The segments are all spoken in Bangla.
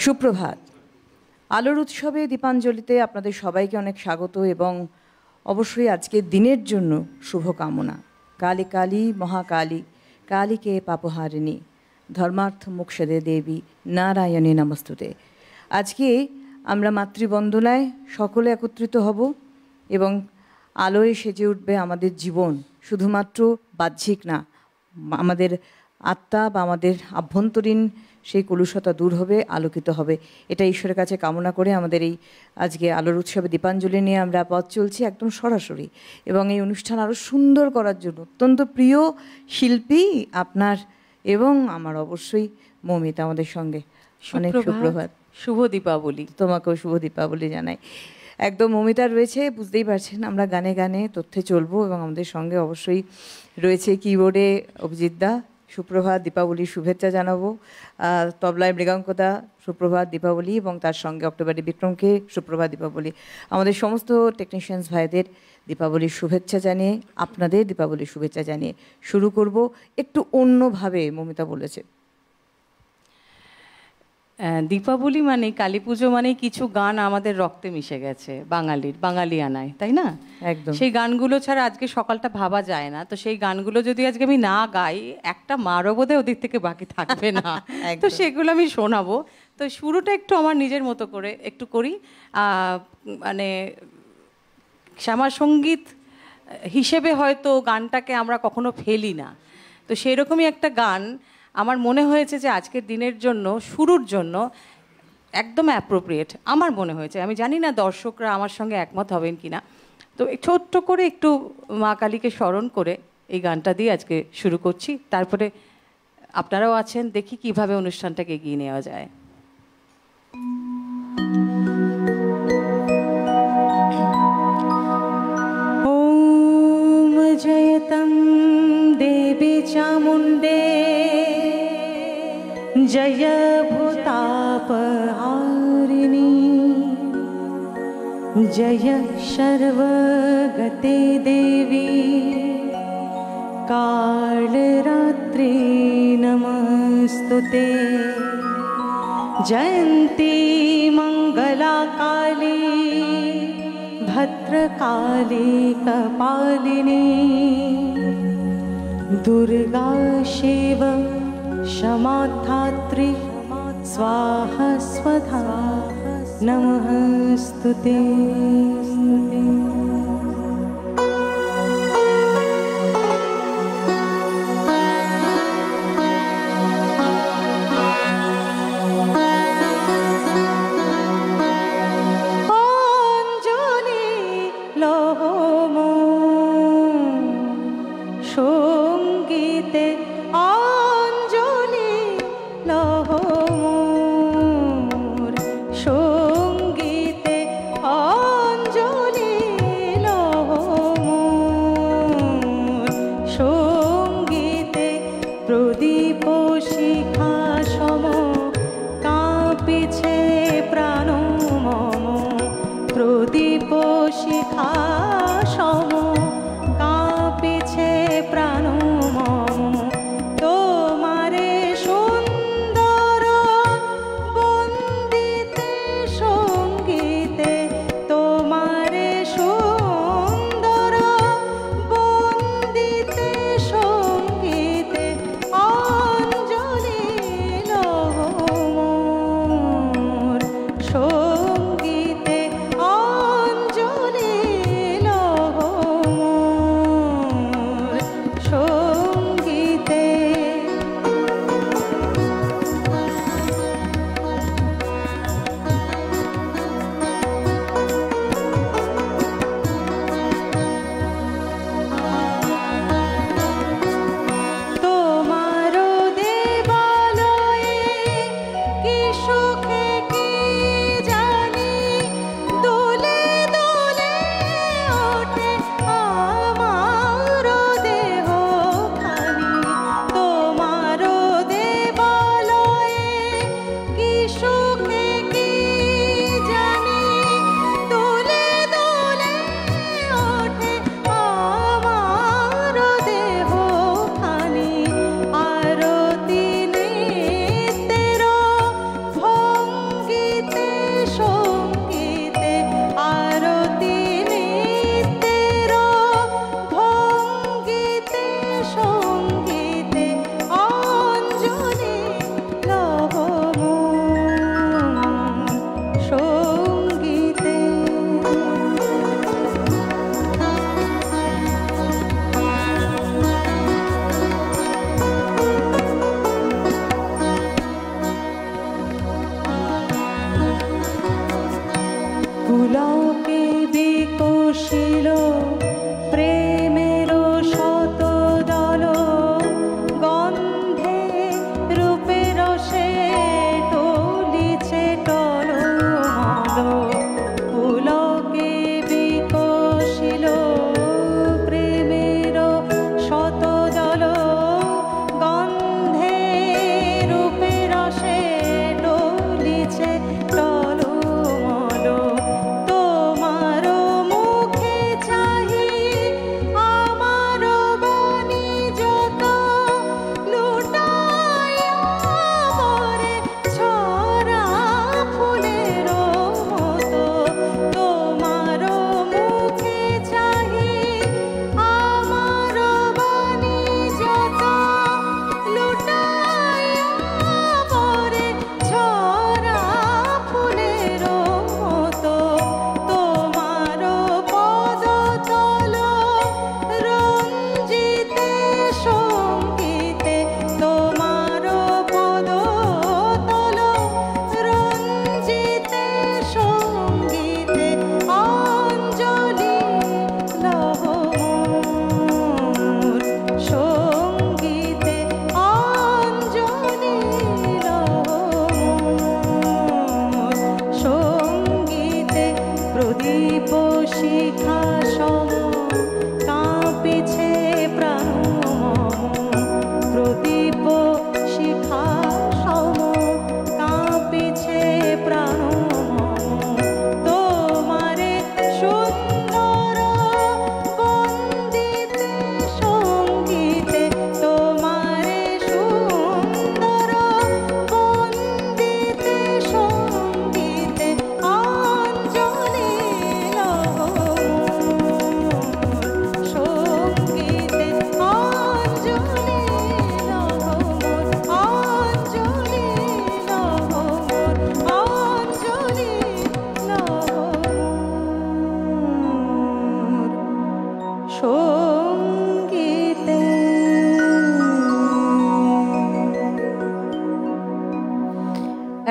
সুপ্রভাত। আলোর উৎসবে দীপাঞ্জলিতে আপনাদের সবাইকে অনেক স্বাগত এবং অবশ্যই আজকের দিনের জন্য শুভকামনা। কালী কালী মহাকালী কালীকে পাপহারিণী ধর্মার্থ মোক্ষদে দেবী নারায়ণী নমস্তুতে। আজকে আমরা মাতৃবন্দনায় সকলে একত্রিত হব এবং আলোয় সেজে উঠবে আমাদের জীবন। শুধুমাত্র বাহ্যিক না, আমাদের আত্মা বা আমাদের আভ্যন্তরীণ সেই কলুষতা দূর হবে, আলোকিত হবে। এটা ঈশ্বরের কাছে কামনা করে আমাদের এই আজকে আলোর উৎসবে দীপাঞ্জলি নিয়ে আমরা পথ চলছি একদম সরাসরি। এবং এই অনুষ্ঠান আরও সুন্দর করার জন্য অত্যন্ত প্রিয় শিল্পী আপনার এবং আমার অবশ্যই মৌমিতা আমাদের সঙ্গে। অনেক সুপ্রভাত, শুভ দীপাবলি। তোমাকেও শুভ দীপাবলি জানাই। একদম মৌমিতা রয়েছে, বুঝতেই পারছেন আমরা গানে গানে তথ্যে চলবো এবং আমাদের সঙ্গে অবশ্যই রয়েছে কিবোর্ডে অভিজিৎ দা। সুপ্রভাত, দীপাবলির শুভেচ্ছা জানাবো। তবলায় মৃগাঙ্কদা, সুপ্রভাত দীপাবলি, এবং তার সঙ্গে অক্টোবরে বিক্রমকে সুপ্রভাত দীপাবলি। আমাদের সমস্ত টেকনিশিয়ানস ভাইদের দীপাবলির শুভেচ্ছা জানিয়ে, আপনাদের দীপাবলির শুভেচ্ছা জানিয়ে শুরু করব একটু অন্যভাবে। মৌমিতা বলেছে দীপাবলি মানে কালী পুজো মানে কিছু গান আমাদের রক্তে মিশে গেছে, বাঙালিয়ানায়, তাই না? একদম। সেই গানগুলো ছাড়া আজকে সকালটা ভাবা যায় না। তো সেই গানগুলো যদি আজকে আমি না গাই, একটা মারও বোধহয় ওদিক থেকে বাকি থাকবে না। তো সেগুলো আমি শোনাবো। তো শুরুটা একটু আমার নিজের মতো করে একটু করি। মানে শ্যামা সঙ্গীত হিসেবে হয়তো গানটাকে আমরা কখনো ফেলি না। তো সেরকমই একটা গান আমার মনে হয়েছে যে আজকের দিনের জন্য, শুরুর জন্য একদম অ্যাপ্রোপ্রিয়েট আমার মনে হয়েছে। আমি জানি না দর্শকরা আমার সঙ্গে একমত হবেন কি না। তো ছোট্ট করে একটু মা কালীকে স্মরণ করে এই গানটা দিয়ে আজকে শুরু করছি। তারপরে আপনারাও আছেন, দেখি কিভাবে অনুষ্ঠানটাকে এগিয়ে নেওয়া যায়। ওম জয়তম দেবী চামুণ্ডে जय भूतापहारिणी जय सर्वगते देवी कालरात्रि नमस्तुते जयन्ती मंगला काली भद्रकाली कपालिनी दुर्गा शिव क्षमाधात्री स्वाहा स्वधा नमस्तुते।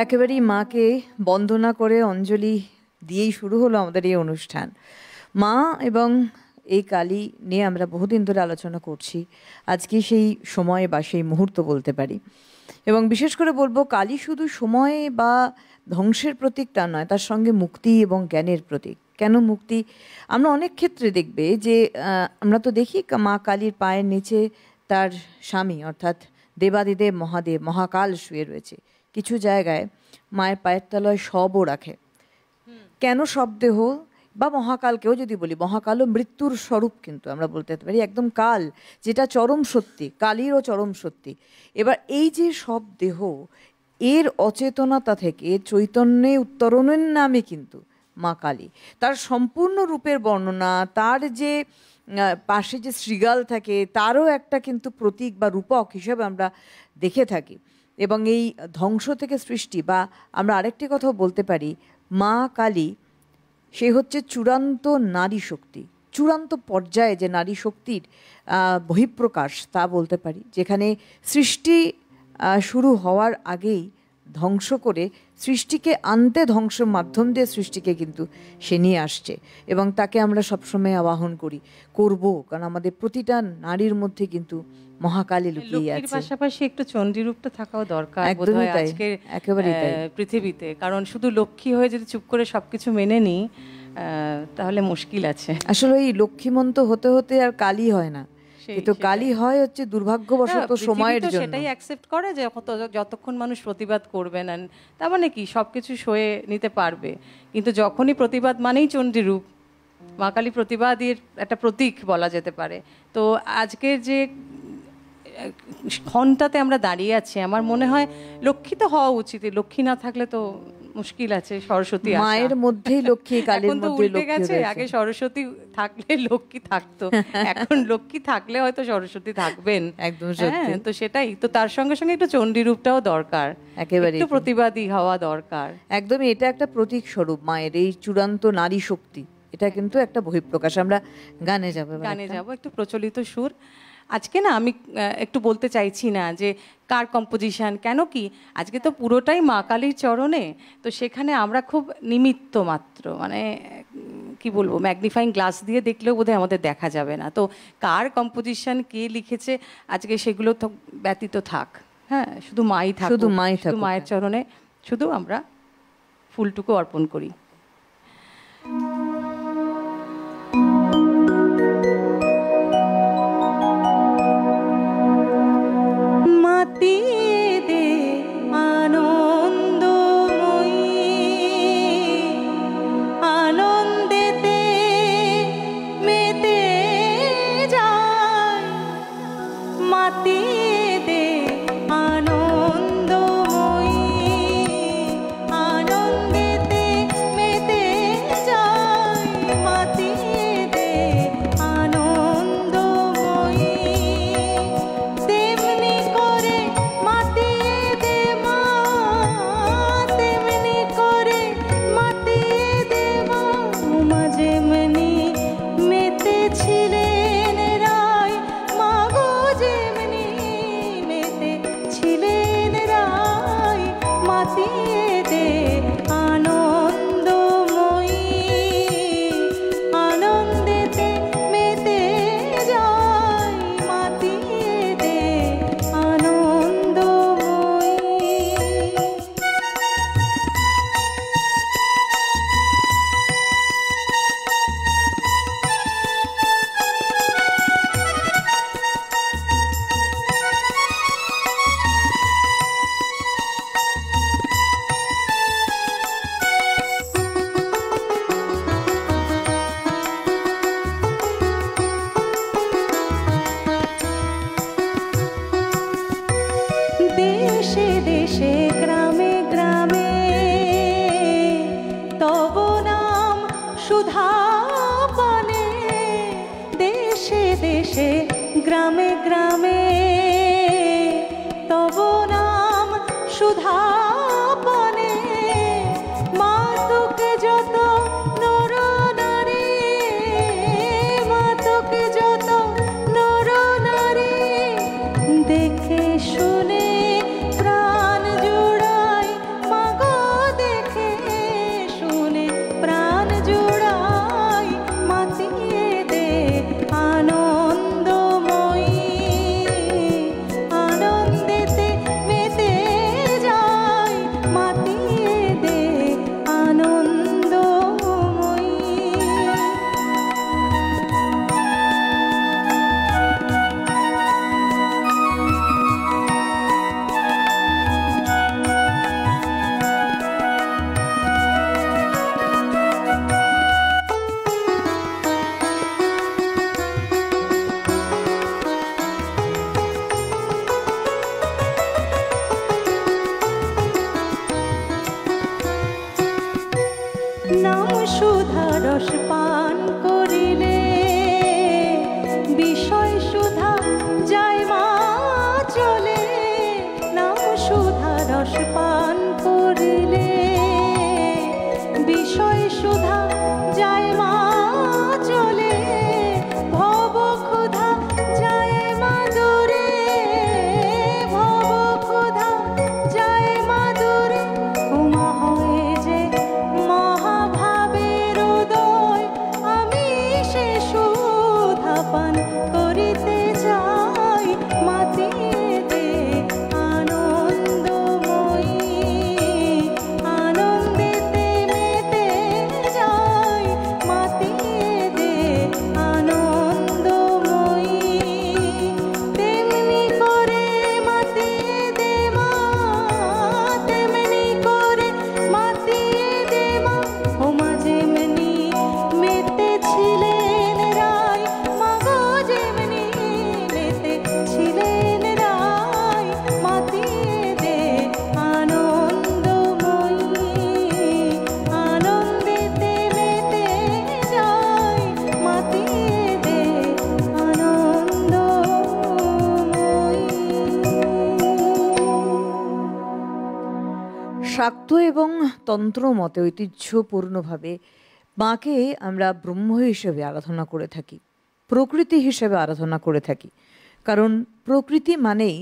একেবারেই মাকে বন্দনা করে অঞ্জলি দিয়েই শুরু হলো আমাদের এই অনুষ্ঠান। মা এবং এই কালী নিয়ে আমরা বহুদিন ধরে আলোচনা করছি, আজকে সেই সময় বা সেই মুহূর্ত বলতে পারি। এবং বিশেষ করে বলবো, কালী শুধু সময় বা ধ্বংসের প্রতীক তা নয়, তার সঙ্গে মুক্তি এবং জ্ঞানের প্রতীক। কেন মুক্তি? আমরা অনেক ক্ষেত্রে দেখবে যে আমরা তো দেখি মা কালীর পায়ের নিচে তার স্বামী অর্থাৎ দেবাদিদেব মহাদেব মহাকাল শুয়ে রয়েছে। কিছু জায়গায় মায়ের পায়ের তলায় শবও রাখে। কেন শবদেহ বা মহাকালকেও যদি বলি, মহাকালও মৃত্যুর স্বরূপ, কিন্তু আমরা বলতে পারি একদম কাল, যেটা চরম সত্যি, কালীরও চরম সত্যি। এবার এই যে শবদেহ, এর অচেতনতা থেকে চৈতন্যে উত্তরণের নামে কিন্তু মা কালী, তার সম্পূর্ণ রূপের বর্ণনা, তার যে পাশে যে শৃগাল থাকে তারও একটা কিন্তু প্রতীক বা রূপক হিসেবে আমরা দেখে থাকি। এবং এই ধ্বংস থেকে সৃষ্টি, বা আমরা আরেকটি কথাও বলতে পারি, মা কালী সে হচ্ছে চূড়ান্ত নারী শক্তি, চূড়ান্ত পর্যায়ে যে নারী শক্তির বহিঃপ্রকাশ তা বলতে পারি, যেখানে সৃষ্টি শুরু হওয়ার আগেই ধ্বংস করে সৃষ্টিকে আনতে, ধ্বংসের মাধ্যম দিয়ে সৃষ্টিকে কিন্তু সে নিয়ে আসছে। এবং তাকে আমরা সবসময় আবাহন করব, কারণ আমাদের প্রতিটা নারীর মধ্যে কিন্তু মহাকালী লুকিয়ে আছে। পাশাপাশি একটু চণ্ডী রূপটা থাকাও দরকার একদমই তাই, একেবারেই তাই পৃথিবীতে। কারণ শুধু লক্ষ্মী হয়ে যদি চুপ করে সবকিছু মেনে নিই তাহলে মুশকিল আছে। আসলে এই লক্ষ্মীমন্ত হতে হতে আর কালী হয় না, কিন্তু কালী হয় হচ্ছে দুর্ভাগ্যবশত সময়ের জন্য। সেটাই অ্যাকসেপ্ট করে যে যতক্ষণ মানুষ প্রতিবাদ করবে না, তার মানে কি সবকিছু সয়ে নিতে পারবে। কিন্তু যখনই প্রতিবাদ মানেই চণ্ডী রূপ, মা কালী প্রতিবাদের একটা প্রতীক বলা যেতে পারে। তো আজকের যে ক্ষণটাতে আমরা দাঁড়িয়ে আছি, আমার মনে হয় লক্ষ্মী তো হওয়া উচিত। লক্ষ্মী না থাকলে তো মুশকিল আছে। সরস্বতী মায়ের মধ্যেই লক্ষ্মী, কালীর মধ্যে লক্ষ্মী। আগে সরস্বতী থাকলে লক্ষ্মী থাকতো, এখন লক্ষ্মী থাকলে হয়তো সরস্বতী থাকবেন। একদম সত্যি। তো সেটাই তো, তার সঙ্গে সঙ্গে একটু চণ্ডী রূপটাও দরকার, একেবারে একটু প্রতিবাদী হওয়া দরকার। একদমই, এটা একটা প্রতীক স্বরূপ মায়ের এই চূড়ান্ত নারী শক্তি। এটা কিন্তু একটা বহিঃপ্রকাশ। আমরা গানে যাব একটু প্রচলিত সুর। আজকে না আমি একটু বলতে চাইছি না যে কার কম্পোজিশন, কেন কি আজকে তো পুরোটাই মা কালীর চরণে। তো সেখানে আমরা খুব নিমিত্ত মাত্র, মানে কি বলবো, ম্যাগনিফাইং গ্লাস দিয়ে দেখলেও বোধহয় আমাদের দেখা যাবে না। তো কার কম্পোজিশন, কে লিখেছে, আজকে সেগুলো তো ব্যতীত থাক। হ্যাঁ, শুধু মাই থাক, শুধু মায়ের চরণে শুধু আমরা ফুলটুকু অর্পণ করি। দেখে শুনে প্রাণ জুড়াই, মাগো রস পান করিলে বিষয় সুধা যায় মা চলে, ভব ক্ষুধা যায় মা দূরে, ভব ক্ষুধা যায় মা দূরে। উমা হয়ে যে মহাভাবের উদয়, আমি সে সুধা পান করিতে চাই। মাতিয়ে দে আনন্দময়ী, আনন্দেতে মেতে যাই। মাতিয়ে দে আনন্দময়ী, তেমনি করে মাতিয়ে দে মা, তেমনি করে মাতিয়ে দে মা। ওমা যেমনি মেতেছিলেন রায়, মাগো যেমনি মেতেছিলেন রায়। মাতিয়ে দে আনন্দময়ী, আনন্দেতে মেতে যাই। মাতিয়ে দে আনন্দময়ী। শাক্ত এবং তন্ত্র মতে ঐতিহ্যপূর্ণভাবে মাকে আমরা ব্রহ্ম হিসেবে আরাধনা করে থাকি, প্রকৃতি হিসেবে আরাধনা করে থাকি। কারণ প্রকৃতি মানেই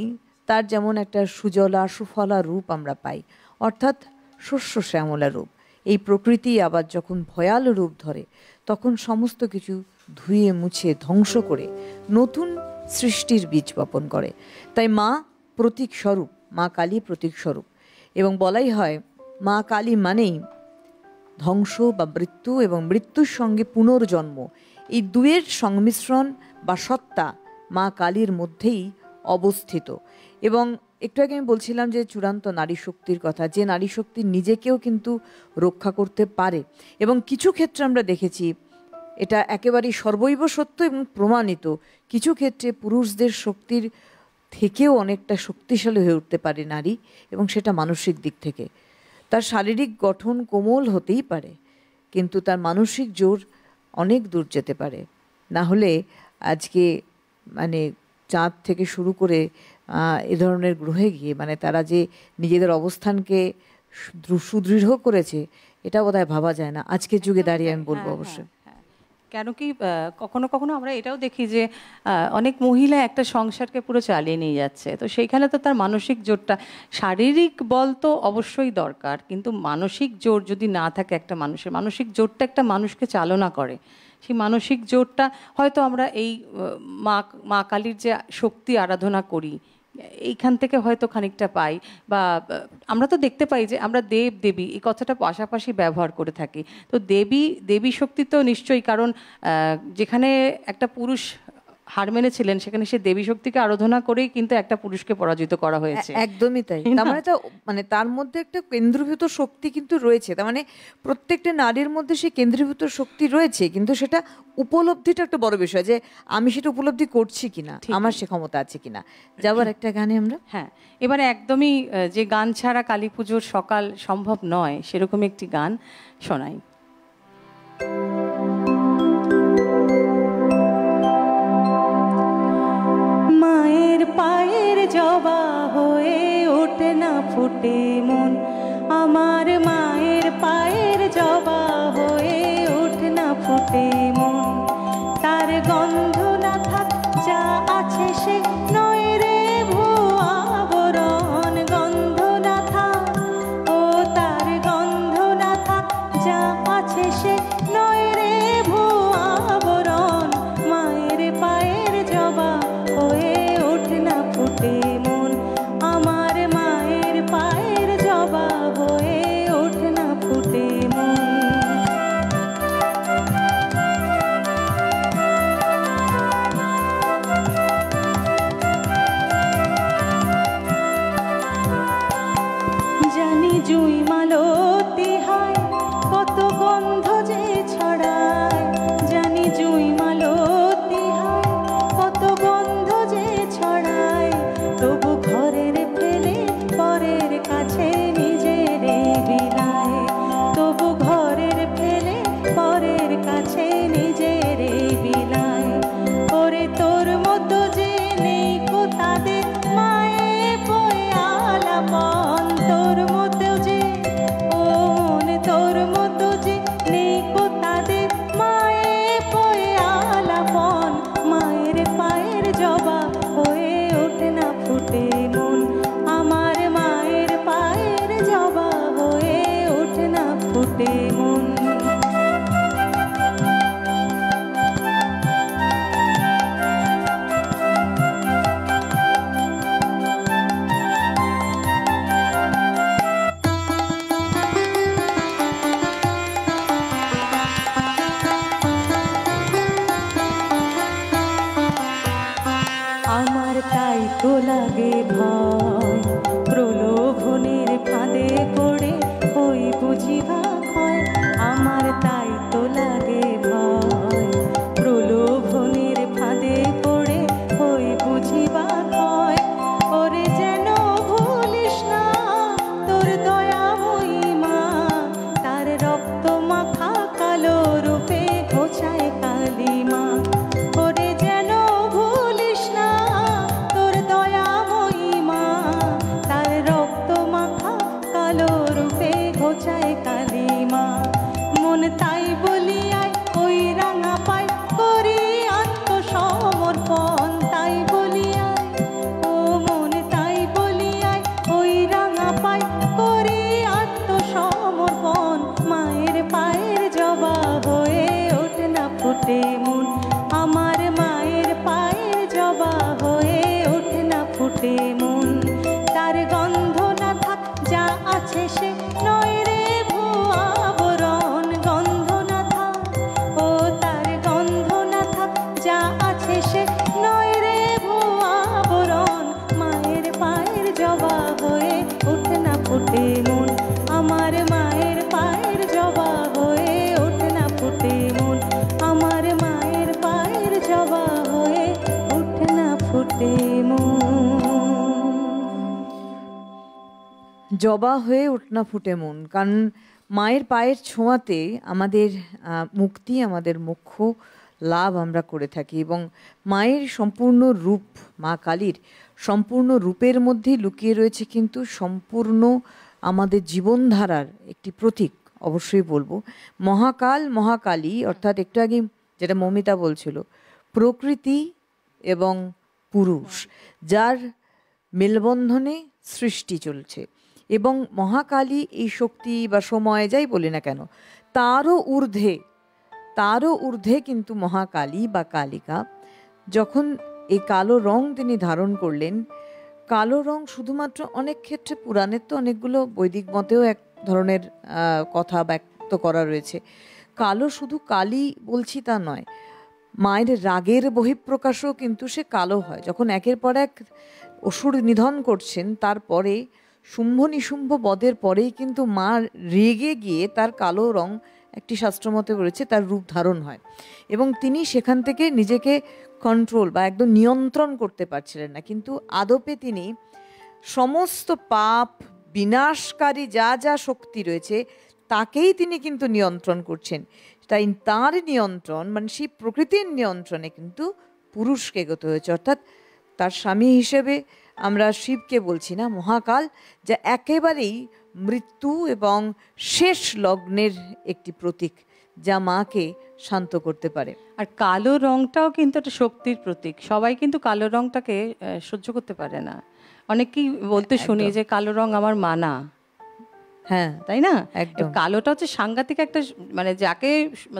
তার যেমন একটা সুজলা সুফলা রূপ আমরা পাই, অর্থাৎ শস্য শ্যামলা রূপ। এই প্রকৃতি আবার যখন ভয়াল রূপ ধরে, তখন সমস্ত কিছু ধুয়ে মুছে ধ্বংস করে নতুন সৃষ্টির বীজ বপন করে। তাই মা প্রতীক স্বরূপ, মা কালী প্রতীক স্বরূপ। এবং বলাই হয় মা কালী মানেই ধ্বংস বা মৃত্যু এবং মৃত্যুর সঙ্গে পুনর্জন্ম, এই দুয়ের সংমিশ্রণ বা সত্তা মা কালীর মধ্যেই অবস্থিত। এবং একটু আগে আমি বলছিলাম যে চূড়ান্ত নারী শক্তির কথা, যে নারী শক্তি নিজেকেও কিন্তু রক্ষা করতে পারে। এবং কিছু ক্ষেত্রে আমরা দেখেছি এটা একেবারেই সর্বৈব সত্য এবং প্রমাণিত, কিছু ক্ষেত্রে পুরুষদের শক্তির থেকেও অনেকটা শক্তিশালী হয়ে উঠতে পারে নারী, এবং সেটা মানসিক দিক থেকে। তার শারীরিক গঠন কোমল হতেই পারে, কিন্তু তার মানসিক জোর অনেক দূর যেতে পারে। না হলে আজকে মানে চাঁদ থেকে শুরু করে এ ধরনের গ্রহে গিয়ে মানে তারা যে নিজেদের অবস্থানকে সুদৃঢ় করেছে, এটা বোধহয় ভাবা যায় না আজকের যুগে দাঁড়িয়ে, আমি বলবো অবশ্যই। কেন কি কখনো কখনো আমরা এটাও দেখি যে অনেক মহিলা একটা সংসারকে পুরো চালিয়ে নিয়ে যাচ্ছে, তো সেইখানে তো তার মানসিক জোরটা, শারীরিক বল তো অবশ্যই দরকার, কিন্তু মানসিক জোর যদি না থাকে একটা মানুষের, মানসিক জোরটা একটা মানুষকে চালনা করে। সেই মানসিক জোরটা হয়তো আমরা এই মা কালীর যে শক্তি আরাধনা করি এইখান থেকে হয়তো খানিকটা পাই। বা আমরা তো দেখতে পাই যে আমরা দেব দেবী এই কথাটা পাশাপাশি ব্যবহার করে থাকি। তো দেবী শক্তি তো নিশ্চয়ই, কারণ যেখানে একটা পুরুষ হার মেনেছিলেন সেখানে সে দেবী শক্তিকে আরাধনা করেই কিন্তু একটা পুরুষকে পরাজিত করা হয়েছে। একদমই তাই। তার মানে তো মানে তার মধ্যে একটা কেন্দ্রীভূত শক্তি কিন্তু রয়েছে। তার মানে প্রত্যেকটা নারীর মধ্যে সেই কেন্দ্রীভূত শক্তি রয়েছে, কিন্তু সেটা উপলব্ধিটা একটা বড় বিষয়, যে আমি সেটা উপলব্ধি করছি কিনা, আমার সে ক্ষমতা আছে কিনা। যাবার একটা গানে আমরা, হ্যাঁ, এবারে একদমই যে গান ছাড়া কালী পুজোর সকাল সম্ভব নয় সেরকম একটি গান শোনাই। মায়ের পায়ের জবা হয়ে ওঠে না ফুটে মন, আমার মায়ের পায়ের জবা হয়ে ওঠে না ফুটে মন। তার গন্ধ না থাক যা আছে সে নয় রে ভুয়া আবরণ, গন্ধ না থাক ও তার গন্ধ না থাক যা আছে সে নয় রে ভুয়া আবরণ। মায়ের পায়ের জবা হয়ে ওঠে না ফুটে মন, আমার মায়ের পায়ের জবা হয়ে ওঠে না ফুটে মন। ফুটে মন, আমার মায়ের পায়ের জবা হয়ে ওঠে না ফুটে মন, আমার মায়ের পায়ের জবা হয়ে ওঠে না ফুটে মন। জবা হয়ে ওঠ না ফুটে মন, কারণ মায়ের পায়ের ছোঁয়াতে আমাদের মুক্তি, আমাদের মোক্ষ লাভ আমরা করে থাকি। এবং মায়ের সম্পূর্ণ রূপ, মা কালীর সম্পূর্ণ রূপের মধ্যেই লুকিয়ে রয়েছে কিন্তু সম্পূর্ণ আমাদের জীবনধারার একটি প্রতীক। অবশ্যই বলবো মহাকাল, মহাকালী, অর্থাৎ একটু আগে যেটা মৌমিতা বলছিল, প্রকৃতি এবং পুরুষ যার মেলবন্ধনে সৃষ্টি চলছে। এবং মহাকালী এই শক্তি বা সময় যাই বলি না কেন, তারও ঊর্ধ্বে কিন্তু মহাকালী বা কালিকা যখন এই কালো রং তিনি ধারণ করলেন, কালো রং শুধুমাত্র অনেক ক্ষেত্রে পুরাণের তো অনেকগুলো বৈদিক মতেও এক ধরনের কথা ব্যক্ত করা রয়েছে। কালো শুধু কালী বলছি তা নয়, মায়ের রাগের বহিঃপ্রকাশও কিন্তু সে কালো হয়। যখন একের পর এক অসুর নিধন করছেন, তারপরে শুম্ভ নিশুম্ভ বধের পরেই কিন্তু মা রেগে গিয়ে তার কালো রং, একটি শাস্ত্রমতে বলেছে, তার রূপ ধারণ হয়। এবং তিনি সেখান থেকে নিজেকে কন্ট্রোল বা একদম নিয়ন্ত্রণ করতে পারছিলেন না। কিন্তু আদপে তিনি সমস্ত পাপ বিনাশকারী যা যা শক্তি রয়েছে তাকেই তিনি কিন্তু নিয়ন্ত্রণ করছেন। তাই তার নিয়ন্ত্রণ মানে সেই প্রকৃতির নিয়ন্ত্রণে কিন্তু পুরুষকে এগোতে হয়েছে। অর্থাৎ তার স্বামী হিসেবে আমরা শিবকে বলছি না, মহাকাল, যা একেবারেই মৃত্যু এবং শেষ লগ্নের একটি প্রতীক, যা মাকে শান্ত করতে পারে। আর কালো রংটাও কিন্তু একটা শক্তির প্রতীক। সবাই কিন্তু কালো রংটাকে সহ্য করতে পারে না। অনেকেই বলতে শুনি যে কালো রং আমার মানা, হ্যাঁ তাই না? কালোটা হচ্ছে সাংঘাতিক একটা, মানে যাকে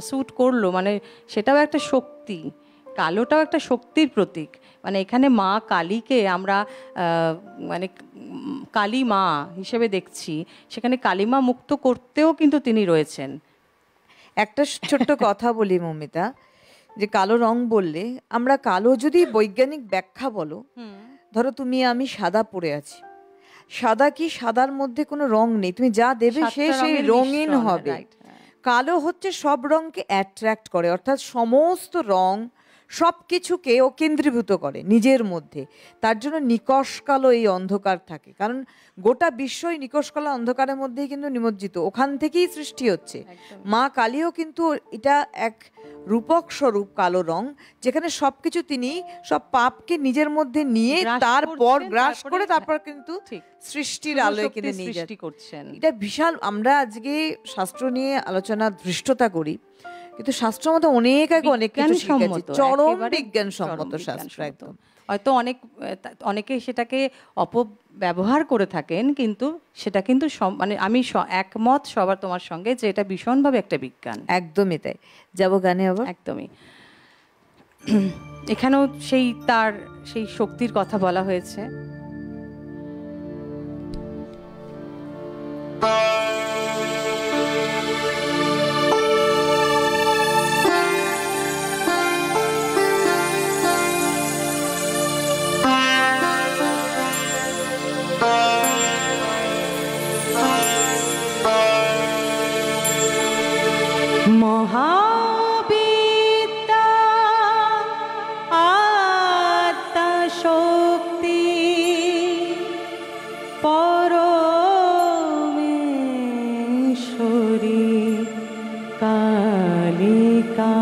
স্যুট করলো, মানে সেটাও একটা শক্তি, কালোটাও একটা শক্তির প্রতীক। মানে এখানে মা কালীকে আমরা মানে কালী মা হিসেবে দেখছি, সেখানে কালী মা মুক্ত করতেও কিন্তু তিনি রয়েছেন। একটা ছোট্ট কথা বলি মৌমিতা, যে কালো রং বললে আমরা কালো যদি বৈজ্ঞানিক ব্যাখ্যা বলো, ধরো তুমি আমি সাদা পরে আছি, সাদা কি সাদার মধ্যে কোনো রং নেই, তুমি যা দেবে সেই রঙিন হবে। কালো হচ্ছে সব রঙকে অ্যাট্রাক্ট করে, অর্থাৎ সমস্ত রং সব কিছুকে ও কেন্দ্রীভূত করে নিজের মধ্যে। তার জন্য নিকষ কালো এই অন্ধকার থাকে, কারণ গোটা বিশ্বই নিকষ কালো অন্ধকারের মধ্যেই কিন্তু নিমজ্জিত, ওখান থেকেই সৃষ্টি হচ্ছে। মা কালীও কিন্তু এটা এক রূপক স্বরূপ কালো রং, যেখানে সবকিছু তিনি সব পাপকে নিজের মধ্যে নিয়ে তারপর গ্রাস করে তারপর কিন্তু সৃষ্টির আলোয় কিন্তু নিয়ে যাচ্ছেন। এটা বিশাল। আমরা আজকে শাস্ত্র নিয়ে আলোচনা ধৃষ্টতা করি, কিন্তু শাস্ত্র মতো অনেক আগে অনেক কিছু শিখেছি, চরম বিজ্ঞানসম্মত শাস্ত্র একদম। হয়তো অনেকে সেটাকে অপব্যবহার করে থাকেন, কিন্তু সেটা কিন্তু মানে আমি একমত সবার তোমার সঙ্গে যে এটা ভীষণভাবে একটা বিজ্ঞান। একদমই তাই। যাবো গানে আবার। একদমই। এখানেও তার সেই শক্তির কথা বলা হয়েছে। মহাবিদ্যা আত্মা শক্তি পরমেশ্বরী কালিকা।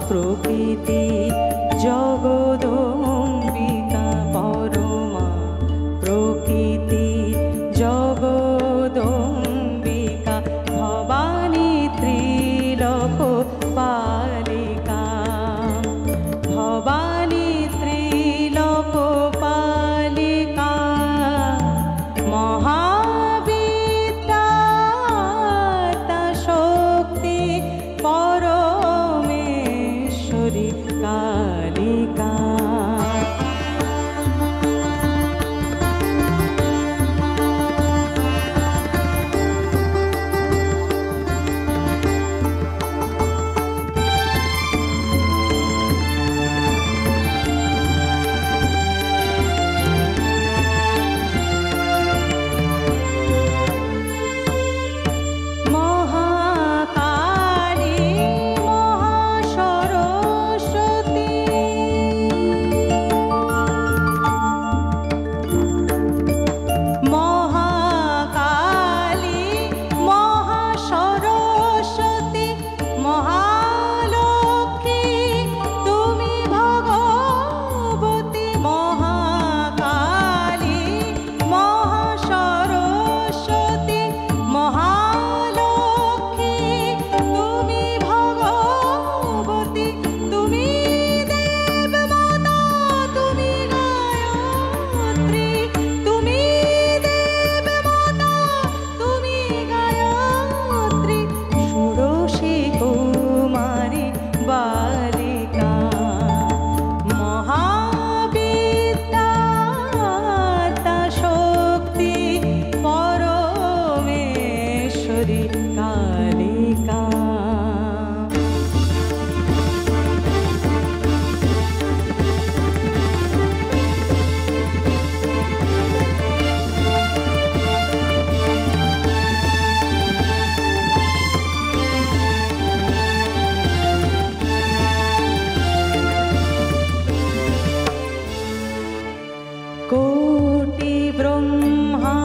প্রকৃতি জগদম্বিকা, পরমা প্রকৃতি জগদম্বিকা, ভবানী পরমেশ্বরী কালিকা। কোটি ব্রহ্মা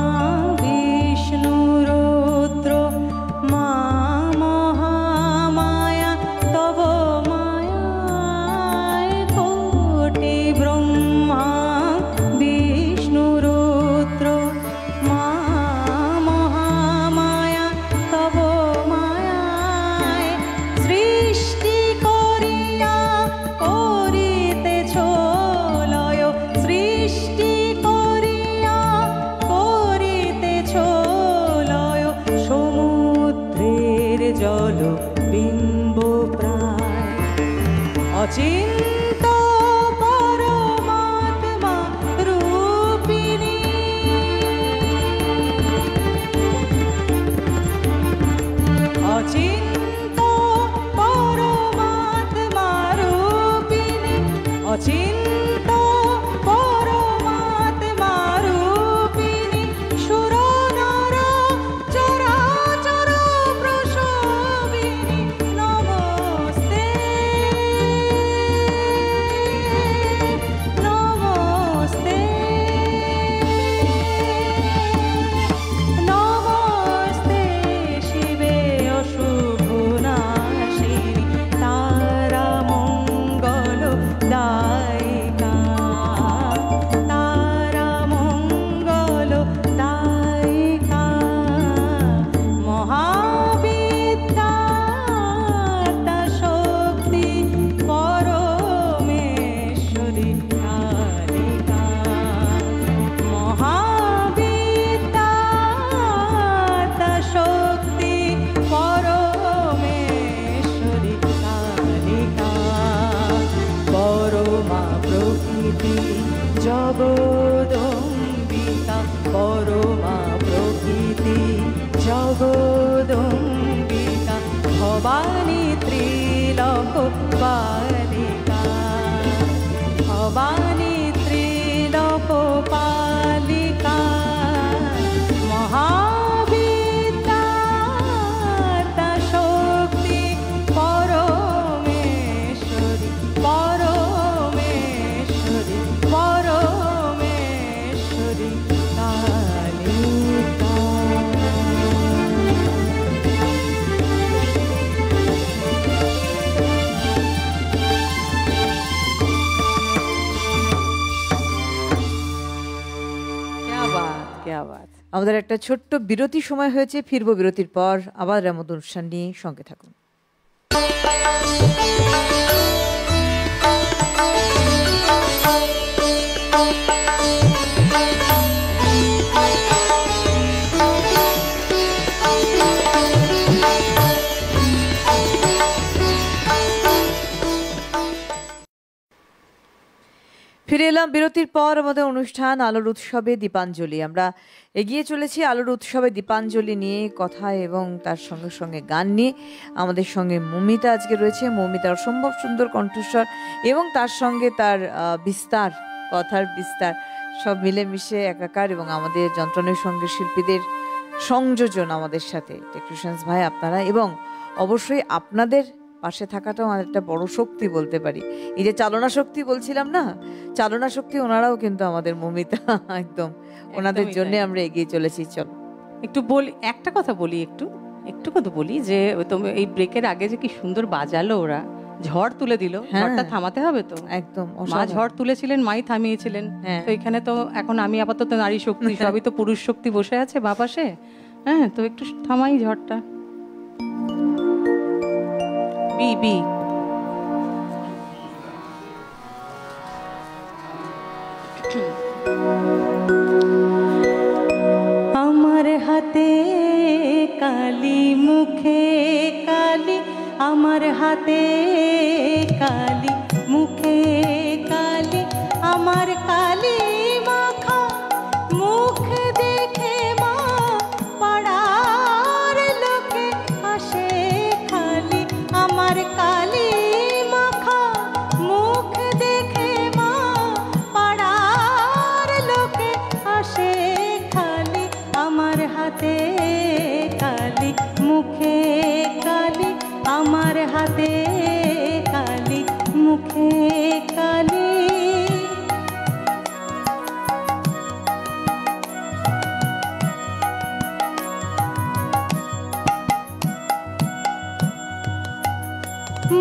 বিষ্ণু রুদ্র মা মহামায়া তব মায়ায়। কোটি ব্রহ্মা বিষ্ণু রুদ্র মা মহামায়া তব মায়ায়। সৃষ্টি করিয়া করিতেছ লয়, সৃষ্টি করিয়া করিতেছ লয়। সমুদ্রের জল বিম্ব প্রায় অচিন্ত পরমাত্মা রূপিণী। অচিন্ত পরমাত্মা রূপিণী, অচিন্ত পরমাত্মা রূপিণী। সুর নর চরাচর প্রসবিনী নমস্তে, নমস্তে, নমস্তে শিবে অশুভ নাশিনী তারা মঙ্গল দায়িকা। তারা মঙ্গল দায়িকা। মহাবিদ্যা শক্তি পরমেশ্বরী কালিকা। মহাবিদ্যা শক্তি পরমেশ্বরী কালিকা। পরমা প্রকৃতি জগদম্বিকা। পরমা প্রকৃতি জগদম্বিকা। ভবানী ত্রিলোক পালিকা। ভবানী ত্রিলোক পালিকা। মহাবিদ্যা শক্তি পরমেশ্বরী, পরমেশ্বরী, পরমেশ্বরী কালিকা। क्या बात, क्या बात। আমাদের একটা ছোট্ট বিরতি সময় হয়েছে, ফিরবো বিরতির পর আবার এমন অনুষ্ঠান নিয়ে, সঙ্গে থাকুন। ফিরে এলাম বিরতির পর। আমাদের অনুষ্ঠান আলোর উৎসবে দীপাঞ্জলি। আমরা এগিয়ে চলেছি আলোর উৎসবে দীপাঞ্জলি নিয়ে কথা এবং তার সঙ্গে সঙ্গে গান নিয়ে। আমাদের সঙ্গে মৌমিতা আজকে রয়েছে। মৌমিতার অসম্ভব সুন্দর কণ্ঠস্বর এবং তার সঙ্গে তার বিস্তার, কথার বিস্তার সব মিলেমিশে একাকার, এবং আমাদের যন্ত্রণের সঙ্গে শিল্পীদের সংযোজন আমাদের সাথে টেকনিশিয়ানস ভাই আপনারা, এবং অবশ্যই আপনাদের পাশে থাকাটাও আমাদের একটা বড় শক্তি বলতে পারি। এই যে চালনা শক্তি বলছিলাম না, চালনা শক্তি ওনারাও কিন্তু আমাদের মৌমিতা, একদম ওনাদের জন্য আমরা এগিয়ে চলেছি। চল একটু বলি, একটা কথা বলি, একটু কথা বলি যে তুমি এই ব্রেকের আগে যে কি সুন্দর বাজালো ওরা, ঝড় তুলে দিল। ঝড়টা থামাতে হবে তো, একদম মা ঝড় তুলেছিলেন, মাই থামিয়েছিলেন। তো এখানে তো এখন আমি আপাতত নারী শক্তি, সবই তো পুরুষ শক্তি বসে আছে বা পাশে। হ্যাঁ, তো একটু থামাই ঝড়টা। বি বি আমার হাতে কালি, মুখে কালি, আমার হাতে কালি, মুখে কালি, আমার কালি মাখা মুখ দেখে মা পাড়ার লোক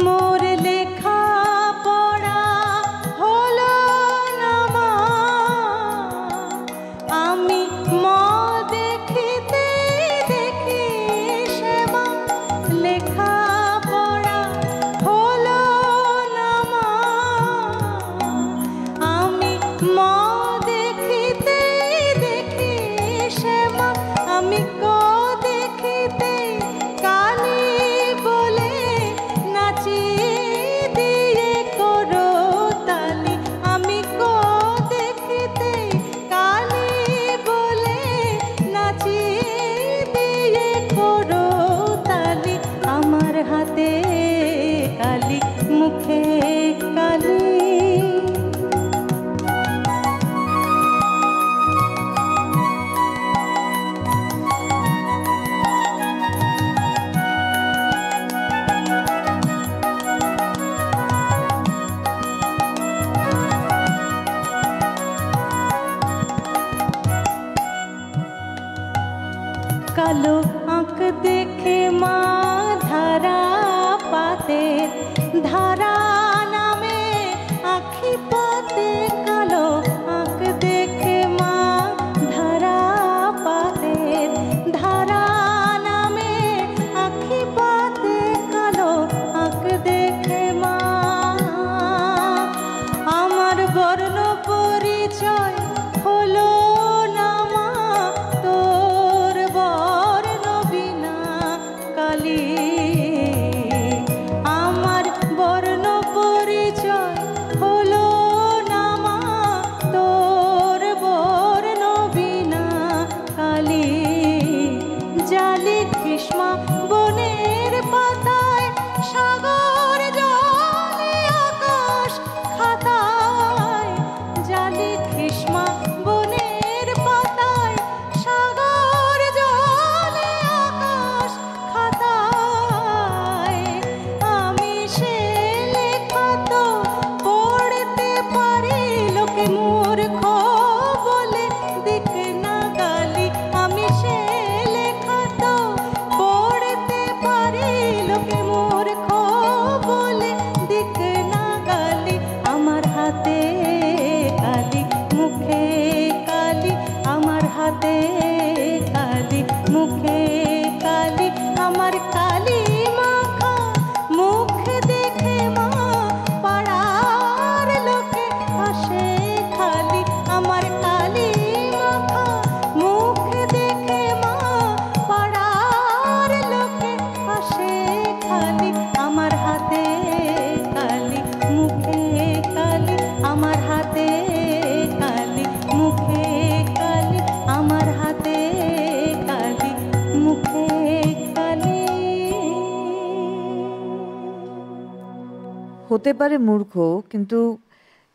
মোর লেখা পড়া হলো না মা, আমি মা দেখিতে দেখি সে মা লেখা পড়া হলো না মা, আমি মা দেখিতে দেখি সে মা, আমি কো দেখিতে কালী বলে নাচিয়ে দিয়ে করো তালি, আমি কো দেখিতে কালী বলে নাচিয়ে দিয়ে করো তালি, আমার হাতে কালি মুখে কালি। কালো আঁক দেখে মা ধারা পাতের ধারা নামে আখি পাতে, কালো আঁক দেখে মা ধারা পাতের ধারা নামে আখি পাতে, কালো আঁক দেখে মা আমার বর্ণ পরিচয় হলো না মা, তোর বর্ণ বিনা কালী, আমার বর্ণ পরিচয় হলো না মা, তোর বর্ণ বিনা কালী, জালি গ্রীষ্মা বনের পাতায় সাগর জলে আকাশ খাতায়, জালি গ্রীষ্মা বনের পাতায় সাগর জলে আকাশ খাতায়, আমি সে লেখা তো পড়তে পারি, লোকে মূর্খ বলে দিক না গালি, আমি সে লেখা তো পড়তে পারি, লোকে মূর্খ বলে দিক না গালি, আমার হাতে কালি মুখে কালি, আমার হাতে কালি মুখে কালি, আমার কালি মাখা মুখ দেখে মা পাড়ার লোকে হাসে খালি, আমার কালি মাখা মুখ দেখে মা পাড়ার লোকে হাসে খালি, আমার হাতে কালি মুখে কালি, আমার হাতে কালি মুখে কালি, আমার হাতে কালি মুখে কালি। হতে পারে মূর্খ, কিন্তু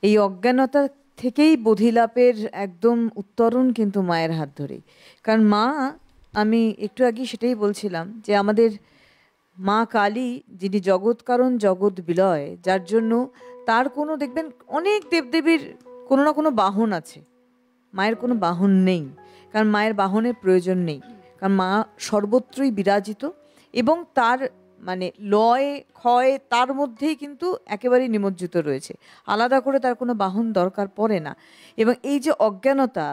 এই অজ্ঞানতা থেকেই বোধিলাপের একদম উত্তরণ কিন্তু মায়ের হাত ধরেই। কারণ মা, আমি একটু আগে সেটাই বলছিলাম যে আমাদের মা কালী, যিনি জগৎ কারণ জগৎ বিলয়, যার জন্য তার কোনো দেখবেন অনেক দেবদেবীর কোনো না কোনো বাহন আছে, মায়ের কোনো বাহন নেই, কারণ মায়ের বাহনের প্রয়োজন নেই, কারণ মা সর্বত্রই বিরাজিত এবং তার মানে লয় ক্ষয় তার মধ্যেই কিন্তু একেবারেই নিমজ্জিত রয়েছে, আলাদা করে তার কোনো বাহন দরকার পড়ে না। এবং এই যে অজ্ঞানতা,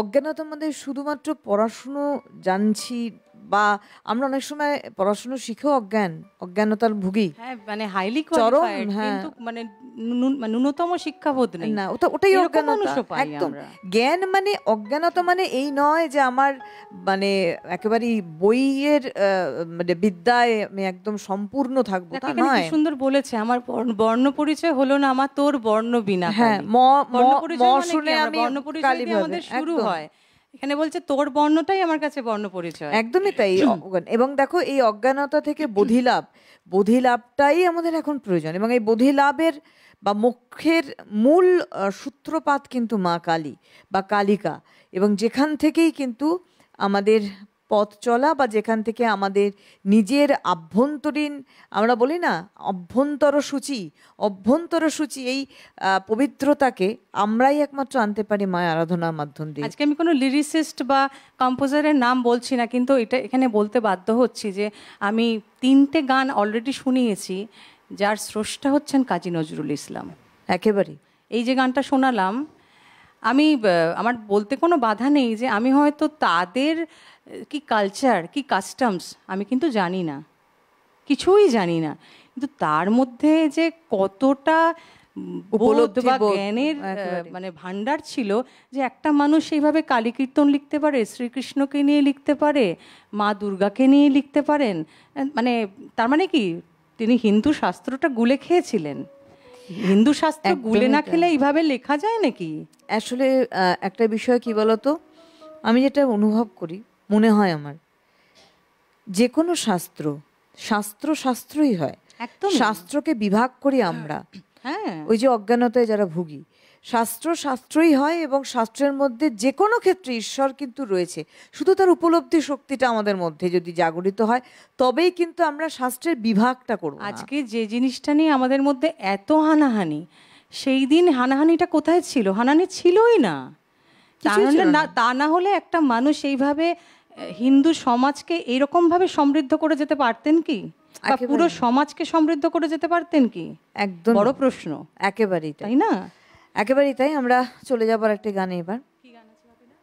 অজ্ঞানতার মধ্যে শুধুমাত্র পড়াশুনো জানছি বা আমরা অনেক সময় পড়াশুনো শিখেও অজ্ঞানতার ভুগি, হ্যাঁ মানে হাইলি চরম, কোয়ালিফাইড, হ্যাঁ। কিন্তু মানে ন্যূনতম শিক্ষাবোধ নেই না, ওটাই এরকম অজ্ঞানতা। মানুষও পাই একদম আমরা। জ্ঞান মানে অজ্ঞানতা মানে এই নয় যে আমার মানে একেবারে বইয়ের মানে বিদ্যায় আমি একদম সম্পূর্ণ থাকবো, তা এখানে কি নয়। সুন্দর বলেছে, আমার বর্ণ পরিচয় হলো না আমার, তোর বর্ণ বিনা হ্যাঁ, কালী। ম বর্ণ ম পরিচয় মানে কি? শুনে আমরা আমি বর্ণ পরিচয় কালী দিয়ে ভাবে, আমাদের শুরু একদম। হয়, এখানে বলছে তোর বর্ণটাই আমার কাছে বর্ণ পরিচয়। একদমই তাই। এবং দেখো এই অজ্ঞানতা থেকে বোধিলাভটাই আমাদের এখন প্রয়োজন, এবং এই বোধিলাভের বা মোক্ষের মূল সূত্রপাত কিন্তু মা কালী বা কালিকা, এবং যেখান থেকেই কিন্তু আমাদের পথ চলা বা যেখান থেকে আমাদের নিজের আভ্যন্তরীণ, আমরা বলি না অভ্যন্তর সূচি, এই পবিত্রতাকে আমরাই একমাত্র আনতে পারি মায়ের আরাধনার মাধ্যম দিয়ে। আজকে আমি কোনো লিরিসিস্ট বা কম্পোজারের নাম বলছি না, কিন্তু এটা এখানে বলতে বাধ্য হচ্ছি যে আমি 3টে গান অলরেডি শুনিয়েছি যার স্রষ্টা হচ্ছেন কাজী নজরুল ইসলাম। একেবারেই। এই যে গানটা শোনালাম, আমি আমার বলতে কোনো বাধা নেই যে আমি হয়তো তাদের কি কালচার, কি কাস্টমস আমি কিন্তু জানি না, কিছুই জানি না, কিন্তু তার মধ্যে যে কতটা উপলব্ধি বা জ্ঞানের মানে ভান্ডার ছিল যে একটা মানুষ সেইভাবে কালী কীর্তন লিখতে পারে, শ্রীকৃষ্ণকে নিয়ে লিখতে পারে, মা দুর্গাকে নিয়ে লিখতে পারেন। মানে তার মানে কি তিনি হিন্দু শাস্ত্রটা গুলে খেয়েছিলেন। হিন্দু শাস্ত্র গুলে না খেলে এইভাবে লেখা যায় নাকি? আসলে একটা বিষয় কি বলতো, আমি যেটা অনুভব করি, মনে হয় আমার যে কোনো শাস্ত্রই হয়, শাস্ত্রকে বিভাগ করি আমরা। ওই যে অজ্ঞানতায় যারা ভুগি, শাস্ত্রই হয় এবং শাস্ত্রের মধ্যে যে কোনো ক্ষেত্রে ঈশ্বর কিন্তু রয়েছে, শুধু তার উপলব্ধি শক্তিটা আমাদের মধ্যে যদি জাগরিত হয় তবেই কিন্তু আমরা শাস্ত্রের বিভাগটা করব। আজকে যে জিনিসটা নিয়ে আমাদের মধ্যে এত হানাহানি, সেই দিন হানাহানিটা কোথায় ছিল? হানাহানি ছিলই না। তা না হলে একটা মানুষ এইভাবে হিন্দু সমাজকে এইরকম ভাবে সমৃদ্ধ করে যেতে পারতেন কি, বা পুরো সমাজকে সমৃদ্ধ করে যেতে পারতেন কি? একদম বড় প্রশ্ন। একেবারেই তাই না? একেবারেই তাই। আমরা চলে যাবার একটা গানে এবার। কি গান আছে বাপিদা?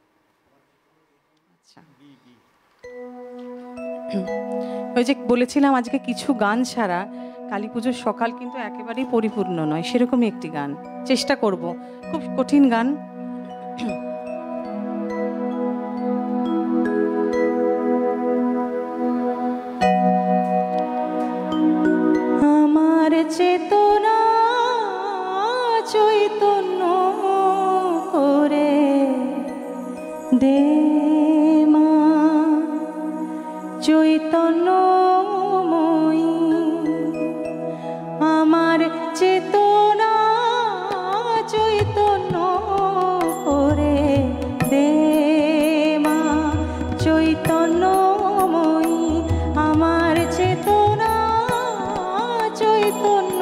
আচ্ছা, ওই যে বলেছিলাম আজকে কিছু গান ছাড়া কালী পুজোর সকাল কিন্তু একেবারেই পরিপূর্ণ নয়, সেরকমই একটি গান চেষ্টা করব। খুব কঠিন গান। আমার চেতনা চৈতন্য করে দে মা, চৈতন্যময়ী আমার চেতনা চৈতন্য করে দে মা, চৈতন্যময়ী আমার চেতনা চৈতন্য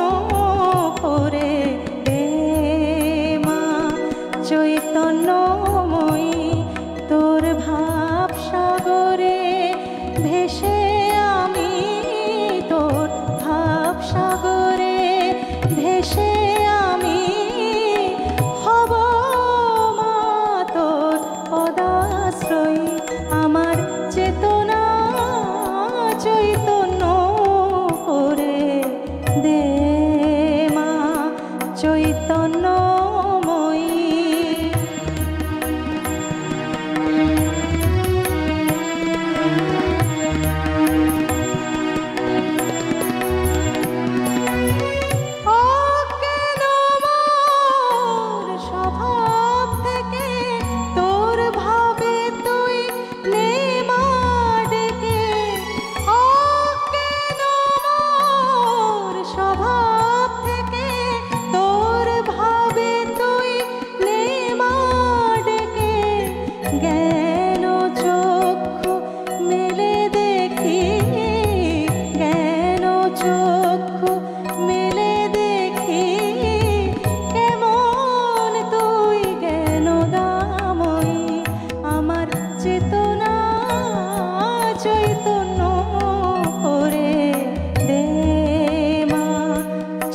করে দে মা, চৈতন্যময়ী তোর ভাব সাগরে ভেসে আমি, তোর ভাব সাগরে ভেসে আমি হব মা তোর পদাশ্রয়ী, আমার চেতনা চৈতন্য করে দে মা, চৈতন্যময়ী। স্বভাব থেকে তোর ভাবে তুই নে মা ডেকে, স্বভাব থেকে তোর ভাবে তুই নে মা ডেকে, জ্ঞান চক্ষু মেলে দেখি, জ্ঞান চক্ষু মেলে দেখি কেমন তুই জ্ঞান দাময়ী, আমার চেতনা চৈতন্য করে দে মা,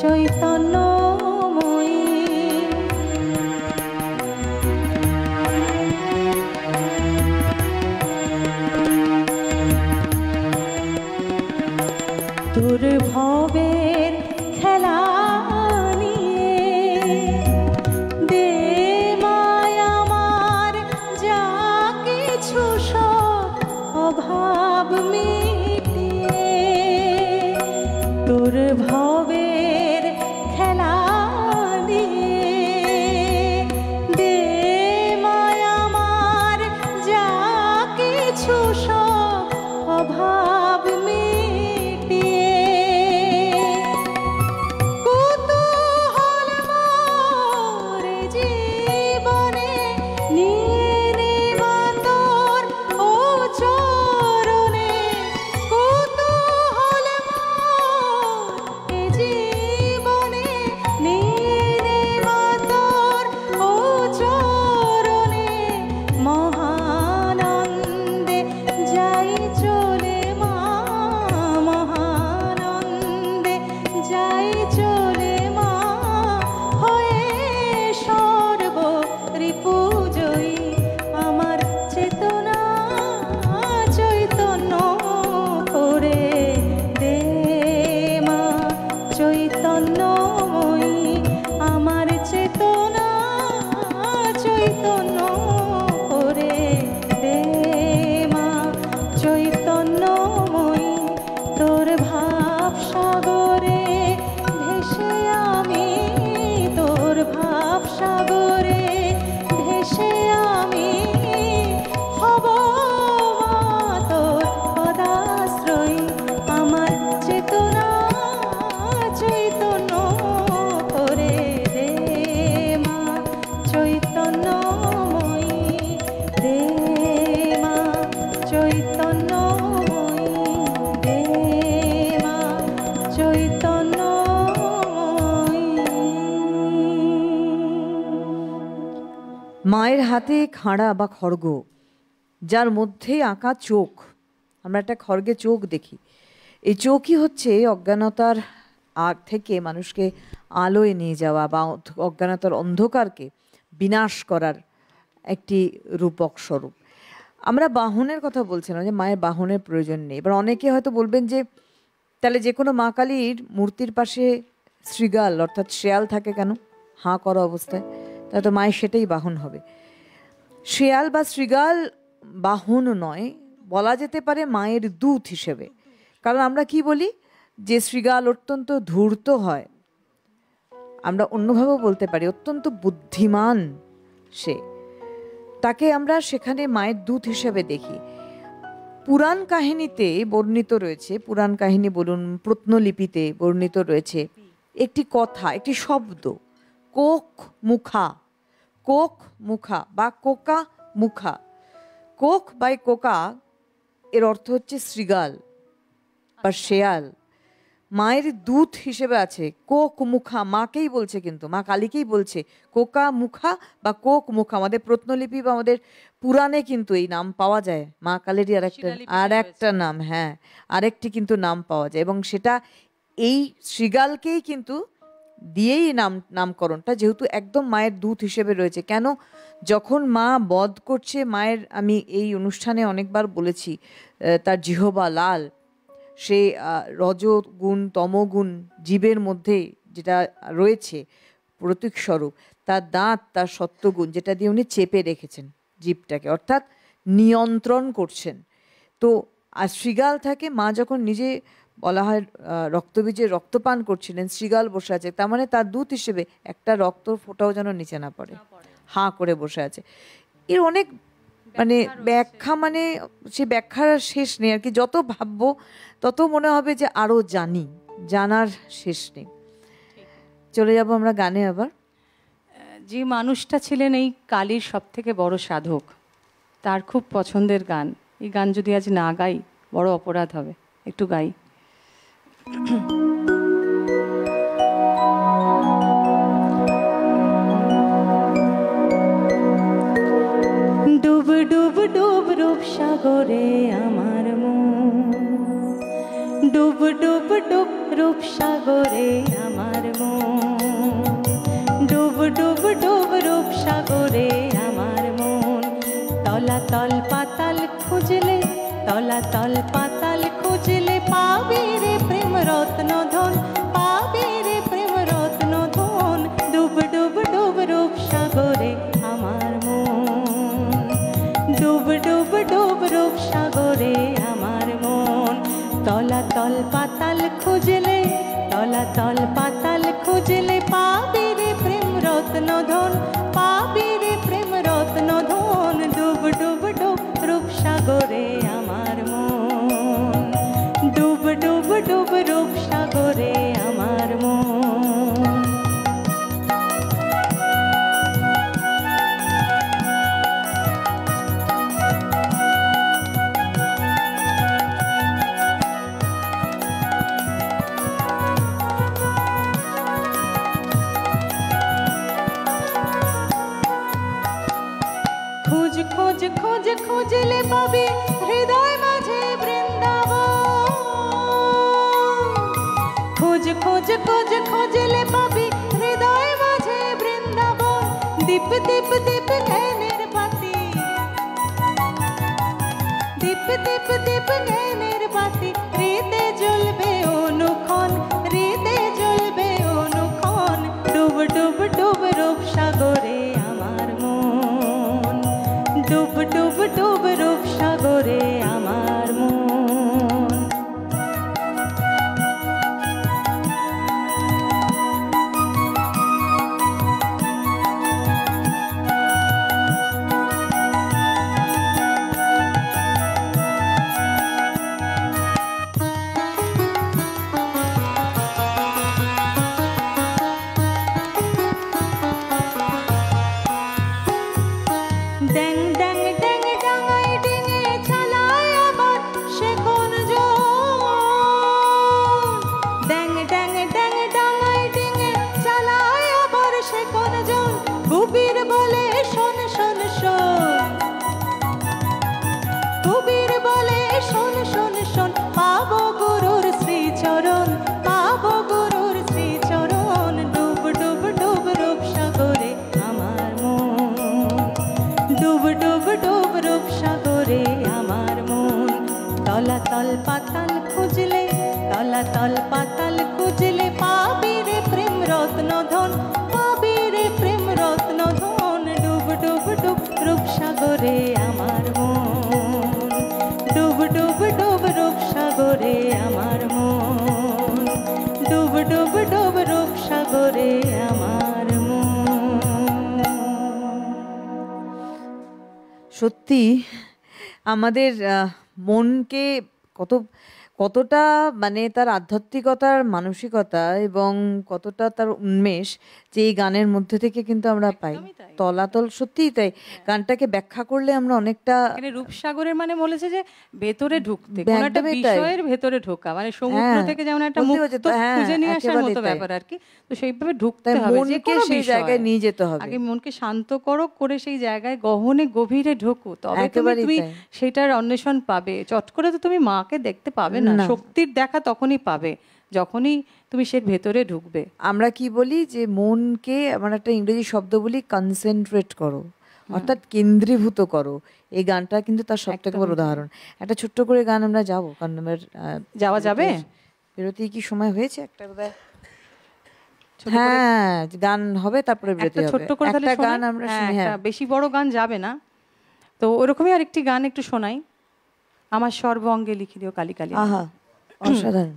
চৈতন্যময়ী। তোর ভবের খেলা নিয়ে দে মায় আমার যা কিছু সব অভাব মিটিয়ে, তোর ভবের খেলা নিয়ে দে মায় আমার যা কিছু সব অভাব মিটিয়ে, কুতূহল মোর জীবনে নিয়ে নে মা তোর ও মায়ের হাতে খাঁড়া বা খড়গ, যার মধ্যে আঁকা চোখ। আমরা একটা খড়গে চোখ দেখি, এই চোখই হচ্ছে অজ্ঞানতার আগ থেকে মানুষকে আলোয় নিয়ে যাওয়া বা অজ্ঞানতার অন্ধকারকে বিনাশ করার একটি রূপক স্বরূপ। আমরা বাহনের কথা বলছিলাম যে মায়ের বাহনের প্রয়োজন নেই। এবার অনেকে হয়তো বলবেন যে তাহলে যে কোনো মা কালীর মূর্তির পাশে শৃগাল অর্থাৎ শেয়াল থাকে কেন হাঁ করা অবস্থায়? তাহলে তো মায়ের সেটাই বাহন হবে। শেয়াল বা শৃগাল বাহন নয়, বলা যেতে পারে মায়ের দূত হিসেবে। কারণ আমরা কি বলি যে শৃগাল অত্যন্ত ধূর্ত হয়, আমরা অন্যভাবেও বলতে পারি অত্যন্ত বুদ্ধিমান সে, তাকে আমরা সেখানে মায়ের দূত হিসেবে দেখি। পুরাণ কাহিনীতে বর্ণিত রয়েছে, পুরাণ কাহিনী বলুন, প্রত্নলিপিতে বর্ণিত রয়েছে একটি কথা, একটি শব্দ, কোক মুখা। কোক মুখা বা কোকা মুখা। কোক বাই কোকা এর অর্থ হচ্ছে শৃগাল বা শেয়াল। মায়ের দূত হিসেবে আছে কোক মুখা, মাকেই বলছে, কিন্তু মা কালীকেই বলছে কোকা মুখা বা কোক মুখা। আমাদের প্রত্নলিপি বা আমাদের পুরাণে কিন্তু এই নাম পাওয়া যায়, মা কালীরই আর একটা নাম, হ্যাঁ আরেকটি কিন্তু নাম পাওয়া যায়, এবং সেটা এই শৃগালকেই কিন্তু দিয়েই নামকরণটা, যেহেতু একদম মায়ের দূত হিসেবে রয়েছে। কেন? যখন মা বধ করছে মায়ের, আমি এই অনুষ্ঠানে অনেকবার বলেছি, তার জিহবা লাল, সে রজগুণ তমগুণ জীবের মধ্যে যেটা রয়েছে প্রতীক স্বরূপ, তার দাঁত, তার সত্যগুণ, যেটা দিয়ে উনি চেপে রেখেছেন জীবটাকে, অর্থাৎ নিয়ন্ত্রণ করছেন। তো আর শৃগাল থাকে, মা যখন নিজে বলা হয় রক্তবীজের রক্তপান করছিলেন, শৃগাল বসে আছে, তার মানে তার দূত হিসেবে একটা রক্ত ফোঁটাও যেন নিচে না পড়ে, হাঁ করে বসে আছে। এর অনেক মানে ব্যাখ্যা, মানে সে ব্যাখ্যার শেষ নেই আর কি। যত ভাববো তত মনে হবে যে আরো জানার শেষ নেই। চলে যাব আমরা গানে আবার। যে মানুষটা ছিলেন এই কালীর সব থেকে বড় সাধক, তার খুব পছন্দের গান, এই গান যদি আজ না গাই বড় অপরাধ হবে, একটু গাই। ডুব ডুব ডুব রূপ সাগরে আমার মন, ডুব ডুব ডুব রূপ সাগরে আমার মন, ডুব ডুব ডুব রূপ সাগরে আমার মন। তলাতল পাতাল খুঁজলে, তলাতল পাতাল খুঁজলে পাবি রে প্রেম রত্ন ধন, পাবি রে প্রেম রত্ন ধন। ডুব ডুব ডুব রূপ সাগরে আমার মন, ডুব ডুব ডুব রূপ সাগরে আমার মন। তলাতল পাতাল খুঁজলে, তলাতল পাতাল খুঁজলে পাবি রে প্রেম রত্ন ধন, পাবি রে প্রেম রত্ন ধন। ডুব ডুব ডুব রূপ সাগরে আমার মন, ডুব ডুব ডুব রূপ সাগরে আমার মন। খোঁজ খোঁজ খোঁজ খুঁজলে পাবি হৃদয় মাঝে বৃন্দাবন, খোঁজ খোঁজ খোঁজ খুঁজলে পাবি হৃদয় মাঝে বৃন্দাবন। দীপ দীপ দীপ জ্ঞানের বাতি, দীপ দীপ দীপ জ্ঞানের বাতি, হৃদে জ্বলবে অনুক্ষণ, হৃদে জ্বলবে অনুক্ষণ। ডুব ডুব ডুব রূপ সাগরে আমার মন, ডুব ডুব ডুব রূপ সাগরে আমার মন। তলাতল পাতাল খুঁজলে পাবি রে প্রেম রত্ন ধন, পাবি রে প্রেম রত্ন ধন। ডুব ডুব ডুব রূপসাগরে আমার মন, ডুব ডুব ডুব রূপসাগরে আমার মন, ডুব ডুব ডুব রূপসাগরে আমার মন। সত্যি আমাদের মনকে কতটা মানে তার আধ্যাত্মিকতার মানসিকতা এবং কতটা তার উন্মেষ যে এই গানের মধ্যে থেকে কিন্তু আমরা পাই। তলাতল সত্যিই তাই, গানটাকে ব্যাখ্যা করলে আমরা অনেকটা রূপসাগরের মানে বলেছে যে ভেতরে ঢুকতে, কোন একটা বিষয়ের ভেতরে ঢোকা, মানে সমুদ্র থেকে যেমন একটা মুক্ত খুঁজে নিয়ে আসার মতো ব্যাপার আর কি। তো সেইভাবে ঢুকতে হবে, যে কোনো সেই জায়গায় নিয়ে যেতে হবে। আগে মনকে শান্ত করো, করে সেই জায়গায় গহনে গভীরে ঢোকো, তবে তুমি সেটার অন্বেষণ পাবে। চট করে তো তুমি মাকে দেখতে পাবে না, শক্তির দেখা তখনই পাবে যখনই তুমি সে ভেতরে ঢুকবে। আমরা কি বলি যে মনকে, আমরা একটা ইংরেজি শব্দ বলি কনসেন্ট্রেট করো, অর্থাৎ কেন্দ্রীভূত করো। এই গানটা কিন্তু তার সবথেকে বড় উদাহরণ। একটা ছোট্ট করে গান আমরা যাবো, কারণ আমার যাওয়া যাবে, বেরোতে কি সময় হয়েছে? একটা বোধহয় হ্যাঁ গান হবে, তারপরে বেরোতে হবে। ছোট্ট করে একটা গান আমরা শুনি, হ্যাঁ বেশি বড় গান যাবে না। তো ওরকমই আরেকটি গান একটু শোনাই, আমার সর্ব অঙ্গে লিখি দিও কালি কালি। আহা, অসাধারণ।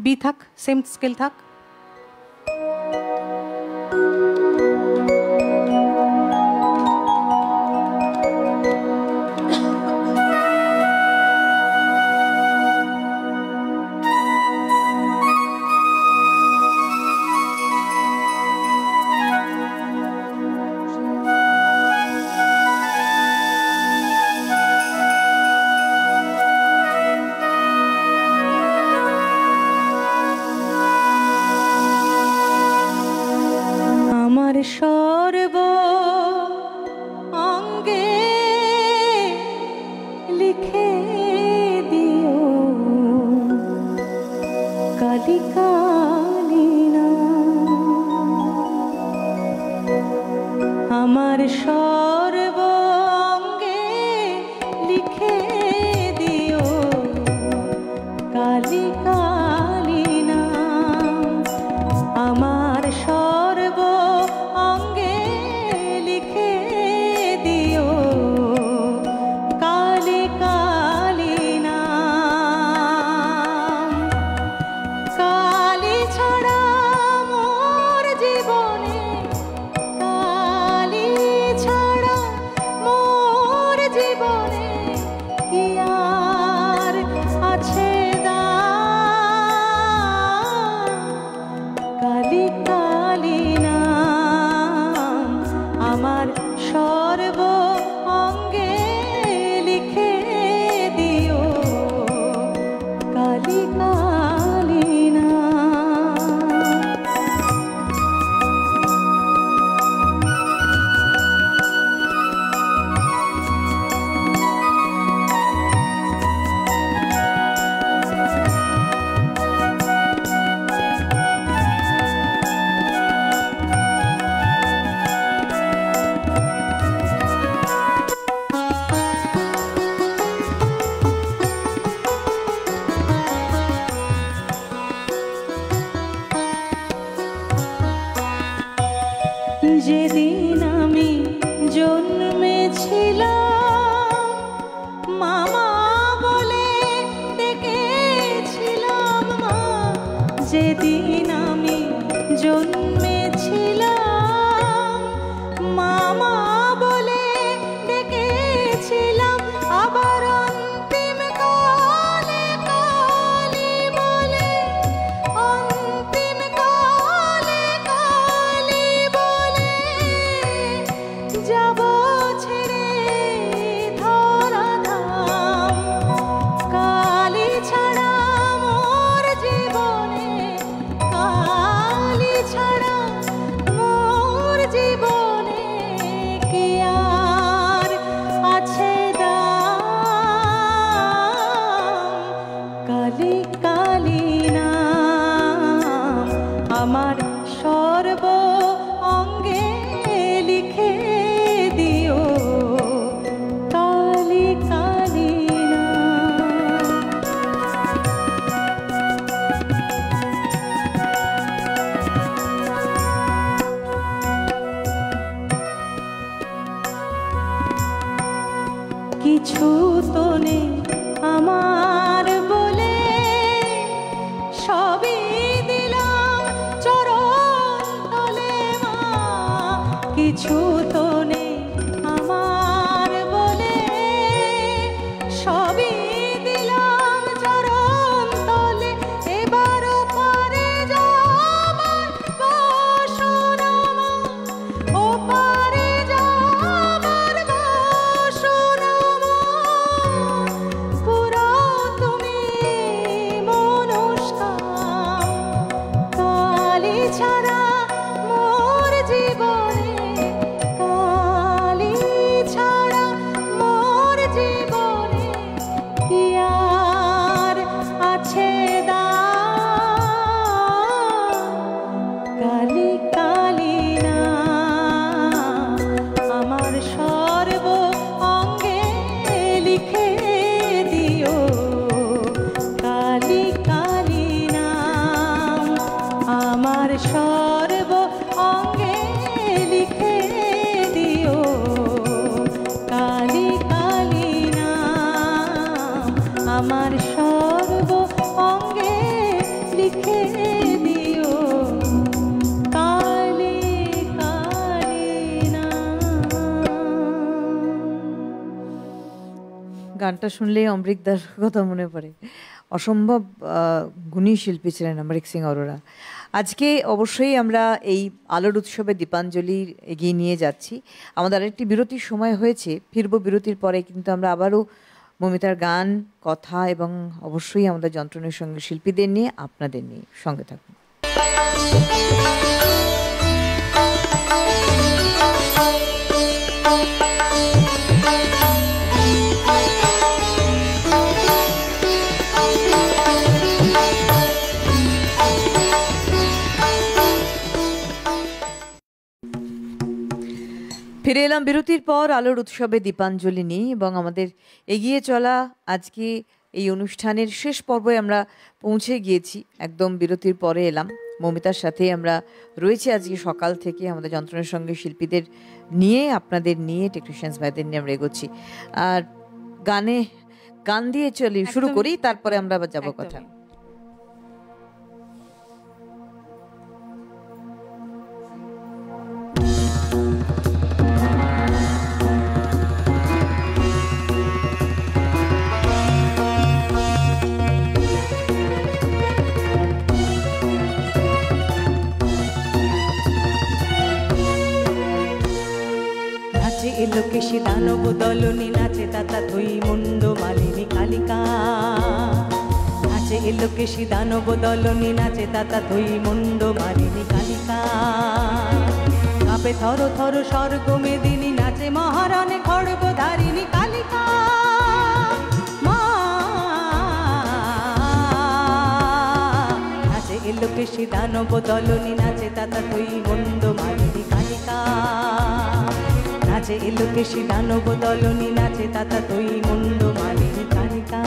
বি থাক, সেম স্কেল থাক। সর্ব অঙ্গে লিখে দিও কালি কালি না, আমার সর্ব অঙ্গে লিখে দিও কালি কালি না, আমার সর্ব অঙ্গে লিখে দিও কালি কালি না। কালি ছাড়া মোর জীবনে, কালি ছাড়া মোর জীবনে কি আর আছে কালি কালি না, আমার সর্ব অঙ্গে লিখে দিও কালি কালি না। যেদিন আমি জন্মেছিলাম মামা বলে ডেকেছিলাম মা, যেদিন আমি জন্মেছিলাম মামা বলে ডেকেছিলাম, আবার অন্তিম কালে কালি বলে, অন্তিম কালে কালি বলে যাব ছেড়ে ধরাধাম। কালি ছাড়া মোর জীবনে নেই আমার বলে, সবই দিলাম চরণ তলে মা, কিছু তো নেই আমার বলে, সবই দিলাম চরণ তলে, এবার পারে যাবার বাসনা মা, ও পারে যাবার বাসনা মা, পুরাও তুমি মনস্কাম, কালী ছাড়া মোর জীবনে, কালী ছাড়া মোর জীবনে কি আর আছে দাম, কালী কালী না আমার সর্ব অঙ্গে লিখে দিও, কালী কালী নাম আমার সর্ব অঙ্গে লিখে দিও, কালী কালী নাম আমার সর্ব অঙ্গে লিখে দিও, কালী কালী নাম। গানটা শুনলেই অমৃতদার কথা মনে পড়ে। অসম্ভব গুণী শিল্পী ছিলেন অমৃত সিং অরোরা। আজকে অবশ্যই আমরা এই আলোর উৎসবে দীপাঞ্জলি এগিয়ে নিয়ে যাচ্ছি। আমাদের আরেকটি বিরতির সময় হয়েছে, ফিরবো বিরতির পরে, কিন্তু আমরা আবারও মমিতার গান, কথা এবং অবশ্যই আমাদের যন্ত্রণের সঙ্গে শিল্পীদের নিয়ে, আপনাদের নিয়ে, সঙ্গে থাকুন। ফিরে এলাম বিরতির পর আলোর উৎসবে দীপাঞ্জলি নিয়ে, এবং আমাদের এগিয়ে চলা আজকে এই অনুষ্ঠানের শেষ পর্বে আমরা পৌঁছে গিয়েছি। একদম বিরতির পরে এলাম, মমিতার সাথে আমরা রয়েছি আজকে সকাল থেকে আমাদের যন্ত্রণের সঙ্গে শিল্পীদের নিয়ে, আপনাদের নিয়ে, টেকনিশিয়ানস ভাইদের নিয়ে আমরা এগোচ্ছি। আর গান দিয়ে শুরু করি, তারপরে আমরা আবার যাবো কথা। এলো কেশি দানব দলনি, নাচে তাতা থই মুন্ড মালিনী কালিকা, নাচে এলো কেশি দানব দলনি, নাচে তাতা থই মুন্ড মালিনী কালিকা, কাঁপে থর থর স্বর্গ মেদিনী, নাচে মহারণে খড়গ ধারিণী কালিকা মা, নাচে এলো কেশি দানব দলনি, নাচে তাতা থই মুন্ড মালিনী কালিকা, নাচে এলো কেশি দানব দলনি, নাচে তাতা থই মুন্ড মালিনী কালিকা।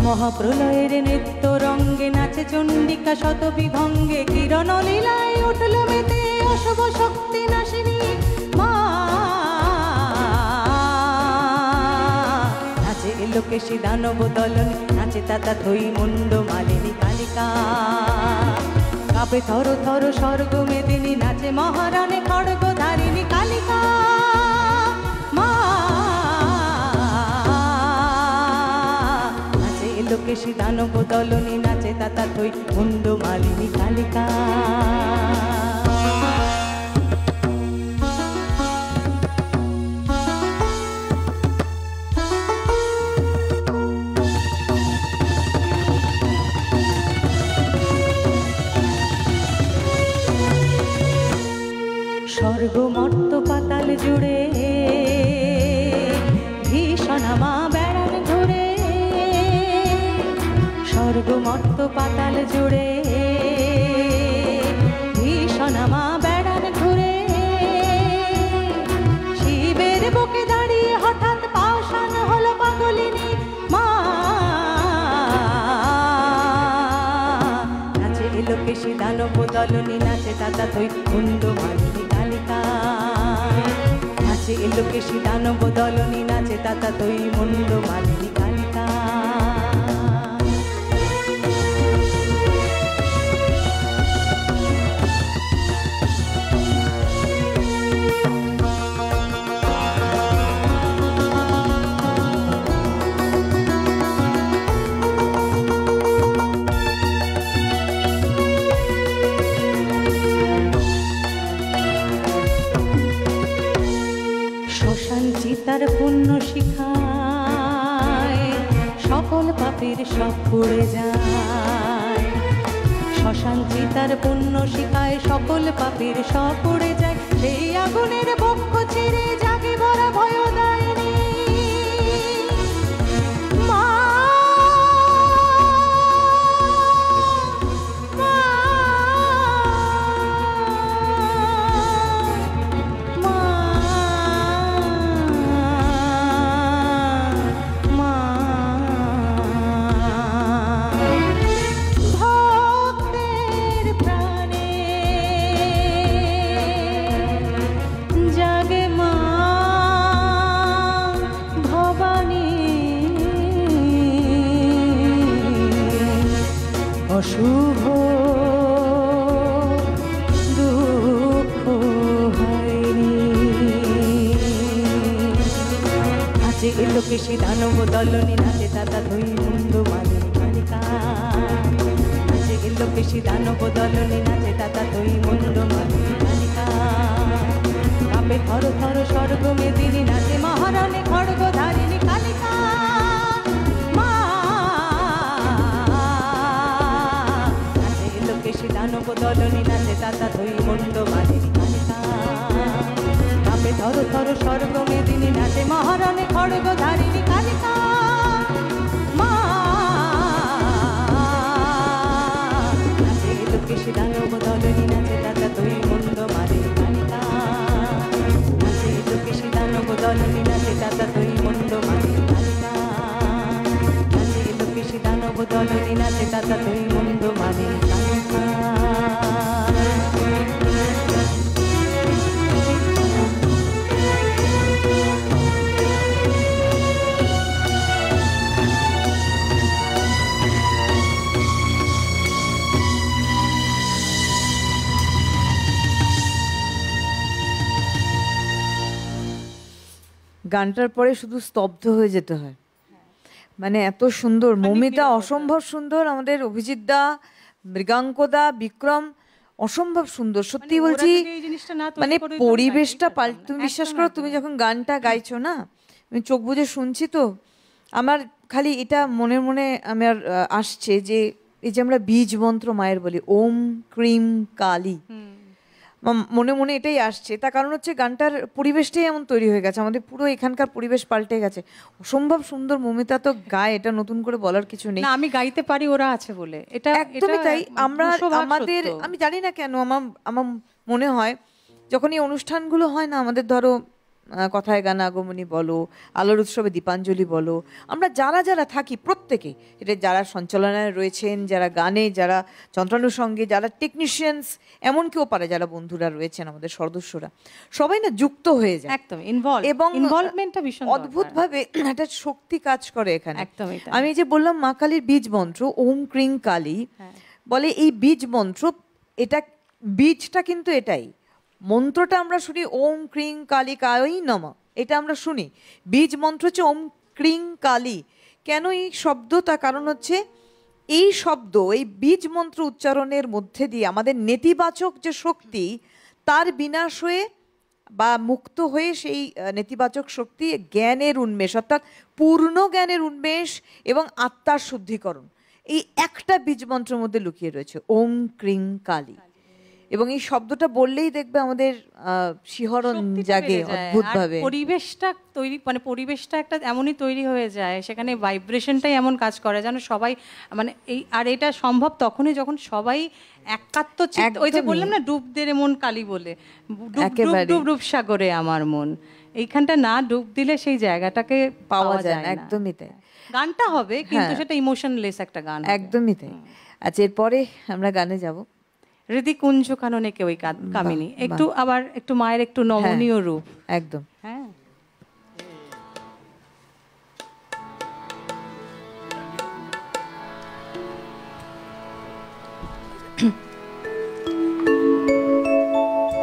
মহাপ্রলয়ের নৃত্য রঙ্গে নাচে চণ্ডিকা শত বিভঙ্গে, কিরণ লীলায় উঠল মেতে অশুভ শক্তি নাশিনী মা, নাচে এলো কেশি দানব দলনি, নাচে তাতা থই মুন্ড মালিনী কালিকা, কাঁপে থর থর স্বর্গ মেদিনী, নাচে মহারণে খড়গ ধারিণী কালিকা মা, নাচে এলো কেশি দানব দলনি, নাচে তাতা থই মুন্ড মালিনী কালিকা। স্বর্গ মর্ত পাতাল জুড়ে ভীষণ মা বেড়ান ঘুরে, স্বর্গ মর্ত পাতাল জুড়ে ভীষণ মা বেড়ান ঘুরে, শিবের বুকে দাঁড়িয়ে বদলনি নাচে তাতা তৈ মুন্ড মালিনী কালিকা নাচে এলোকেশী দানব দলনি নাচে তাতা তৈ মুন্ড মালিনী কালিকা তার পুণ্য শিখায় সকল পাপের সব পড়ে যায় শ্মশান চিতার পুণ্য শিখায় সকল পাপের সব পড়ে যায় সেই আগুনের বক্ষ ছেড়ে জাগে ভরা ভয় দায়নি মা অশুভ দুঃখ হয়নি নাচে এলোকেশী দানব দলনি নাচে তাতা ধৈ মুন্ড মালিনী কালিকা নাচে এলোকেশী দানব দলনি নাচে তাতা ধৈ মুন্ড মালিনী কালিকা কাপে থর থর স্বর্গ মেদিনী নাচে মহারণে খড়গ ধারিণী কালিকা দানব দলনি নাচে তাতা ধৈ মুন্ড মালিনী কালিকা কাপে থর থর স্বর্গ মেদিনী নাচে মহারণে খড়গ ধারিণী কালিকা মা নাচে এলোকেশী দানব দলনি নাচে তাতা ধৈ মুন্ড মালিনী কালিকা নাচে এলোকেশী দানব দলনি নাচে তাতা ধৈ মুন্ড মালিনী কালিকা নাচে এলোকেশী দানব দলনি নাচে তাতা ধৈ মুন্ড মালিনী কালিকা গানটার পরে শুধু স্তব্ধ হয়ে যেতে হয়, মানে এত সুন্দর। মৌমিতা অসম্ভব সুন্দর, আমাদের অভিজিৎ দা, মৃগাঙ্কদা, বিক্রম অসম্ভব সুন্দর, সত্যি বলছি। মানে পরিবেশটা তুমি বিশ্বাস করো, তুমি যখন গানটা গাইছো না, আমি চোখ বুজে শুনছি তো, আমার খালি এটা মনে মনে আমার আসছে যে এই যে আমরা বীজ মন্ত্র মায়ের বলি ওম ক্রিম কালী, মনে মনে এটাই আসছে। তার কারণ হচ্ছে গানটার পরিবেশটাই এমন তৈরি হয়ে গেছে, আমাদের পুরো এখানকার পরিবেশ পাল্টে গেছে। অসম্ভব সুন্দর। মৌমিতা তো গায়, এটা নতুন করে বলার কিছু নেই। আমি গাইতে পারি, ওরা আছে বলে এটা একদমই তাই। আমরা আমাদের, আমি জানি না কেন আমার মনে হয় যখন এই অনুষ্ঠানগুলো হয় না, আমাদের ধরো কথায় গান আগমনী বলো, আলোর উৎসবে দীপাঞ্জলি বলো, আমরা যারা যারা থাকি প্রত্যেকে, এটা যারা সঞ্চালনায় রয়েছেন, যারা গানে, যারা যন্ত্রানুষঙ্গে, যারা টেকনিশিয়ানস, এমনকি ওপারে যারা বন্ধুরা রয়েছেন আমাদের সদস্যরা, সবাই না যুক্ত হয়ে যায় একদম ইনভলভ, এবং ইনভলভমেন্টটা ভীষণ অদ্ভুতভাবে একটা শক্তি কাজ করে এখানে। আমি যে বললাম মা কালীর বীজ মন্ত্র ওম ক্রিং কালী, বলে এই বীজ মন্ত্র, এটা বীজটা কিন্তু এটাই, মন্ত্রটা আমরা শুনি ওম ক্রিং কালী কালী নমঃ, এটা আমরা শুনি। বীজ মন্ত্র হচ্ছে ওম ক্রিং কালী। কেন এই শব্দ? তার কারণ হচ্ছে এই শব্দ, এই বীজ মন্ত্র উচ্চারণের মধ্যে দিয়ে আমাদের নেতিবাচক যে শক্তি, তার বিনাশ হয়ে বা মুক্ত হয়ে সেই নেতিবাচক শক্তি জ্ঞানের উন্মেষ, অর্থাৎ পূর্ণ জ্ঞানের উন্মেষ এবং আত্মার শুদ্ধিকরণ, এই একটা বীজ মন্ত্রের মধ্যে লুকিয়ে রয়েছে ওম ক্রিং কালী। এবং এই শব্দটা বললেই দেখবে আমাদের শিহরণ জাগে অদ্ভুতভাবে। পরিবেশটা তৈরি, মানে পরিবেশটা একটা এমনই তৈরি হয়ে যায়, সেখানে ভাইব্রেশনটাই এমন কাজ করে যেন সবাই, মানে এই, আর এটা সম্ভব তখনই যখন সবাই একাত্ম চিত্ত, ওই যে বললাম না ডুব দে রে মন কালী বলে, ডুব ডুব সাগরে আমার মন, এইখানটা না ডুব দিলে সেই জায়গাটাকে পাওয়া যায় না। একদমই তাই। গানটা হবে কিন্তু সেটা ইমোশনলেস একটা গান, একদমই তাই। আচ্ছা, এরপরে আমরা গানে যাব। হৃদি কুঞ্জ কাননে কেউই কামিনী, একটু আবার একটু মায়ের একটু নমনীয় রূপ একদম। হ্যাঁ,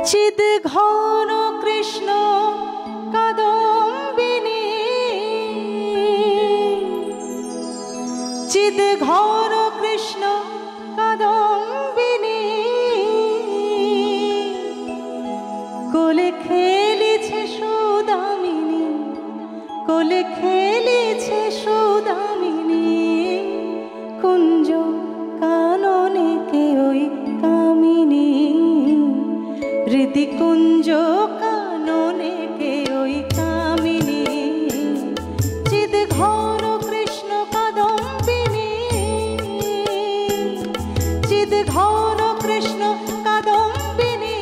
চিদ ঘন কৃষ্ণ কাদম্বিনী, চিদ ঘন কৃষ্ণ কাদম্বিনী, কোলে খেলেছে সুদামিনী, কোলে খেলেছে সুদামিনী, কুঞ্জ কাননে কে ওই কামিনী, হৃদি কুঞ্জ কাননে কে ওই কামিনী, চিদ ঘন কৃষ্ণ কাদম্বিনী, চিদ ঘন কৃষ্ণ কাদম্বিনী,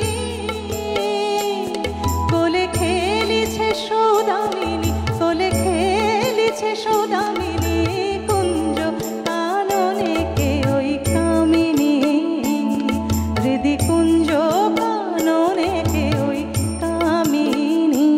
কোলে খেলেছে সুদামিনী, কোলে খেলেছে সুদামিনী, কুঞ্জ কাননে কে ওই কামিনী, হৃদি কুঞ্জ কাননে কে ওই কামিনী।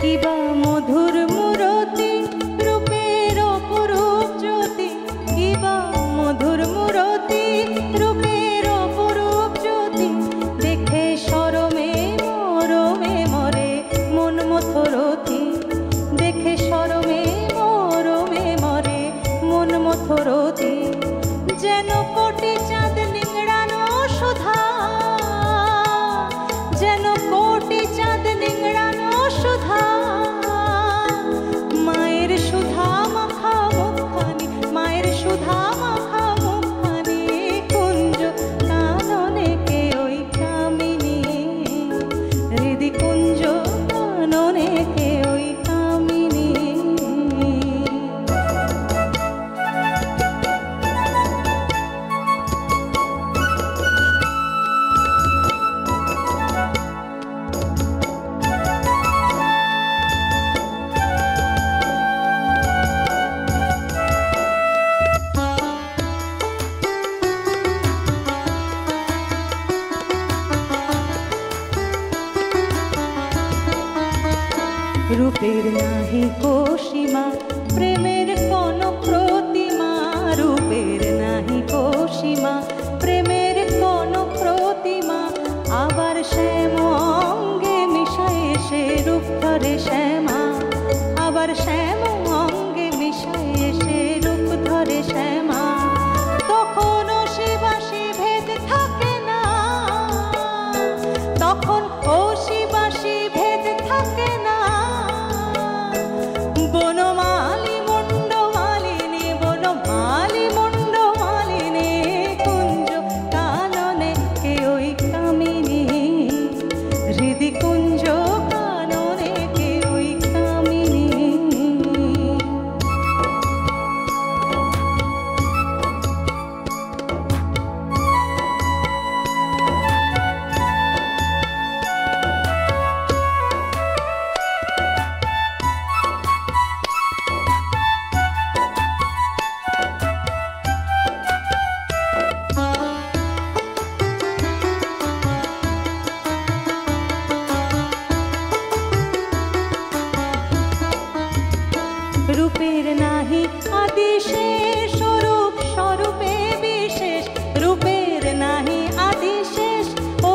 কিবা মধুর মূরতি রূপের অপরূপ জ্যোতি, কিবা মধুর মূরতি রূপের অপরূপ জ্যোতি, দেখে শরমে মরমে মরে মন মথরতি, দেখে শরমে মরমে মরে মন মথরতি, যেন কোটি চাঁদ নিংড়ানো সুধা, যেন কোটি চাঁদ নিংড়ানো সুধা, মায়ের সুধা মাখা মুখখানি, মায়ের সুধা মাখা মুখখানি, কুঞ্জ কাননে কে ওই কামিনী, হৃদি কুঞ্জ কাননে কে ওই কামিনী। রূপের নাহি কোসীমা, প্রেমের কোন প্রতিমা, রূপের নাহি কোসীমা, প্রেমের কোন প্রতিমা, আবার শ্যাম অঙ্গে মিশায় সে রূপ ধরে শ্যামা, আবার শ্যাম অঙ্গে মিশায় সে রূপ ধরে শ্যামা, তখনও শিবাসী ভেদ থাকে না, তখন ও শিবাসী ভেদ থাকে না, বনমালী মুন্ডমালিনী, বনমালী মুন্ডমালিনী, কুঞ্জ কাননে কে ওই কামিনী, হৃদি কুঞ্জ কাননে কে ওই কামিনী। রূপের নাহি আদি শেষ, রূপ স্বরূপে বিশেষ, রূপের নাহি আদি শেষ,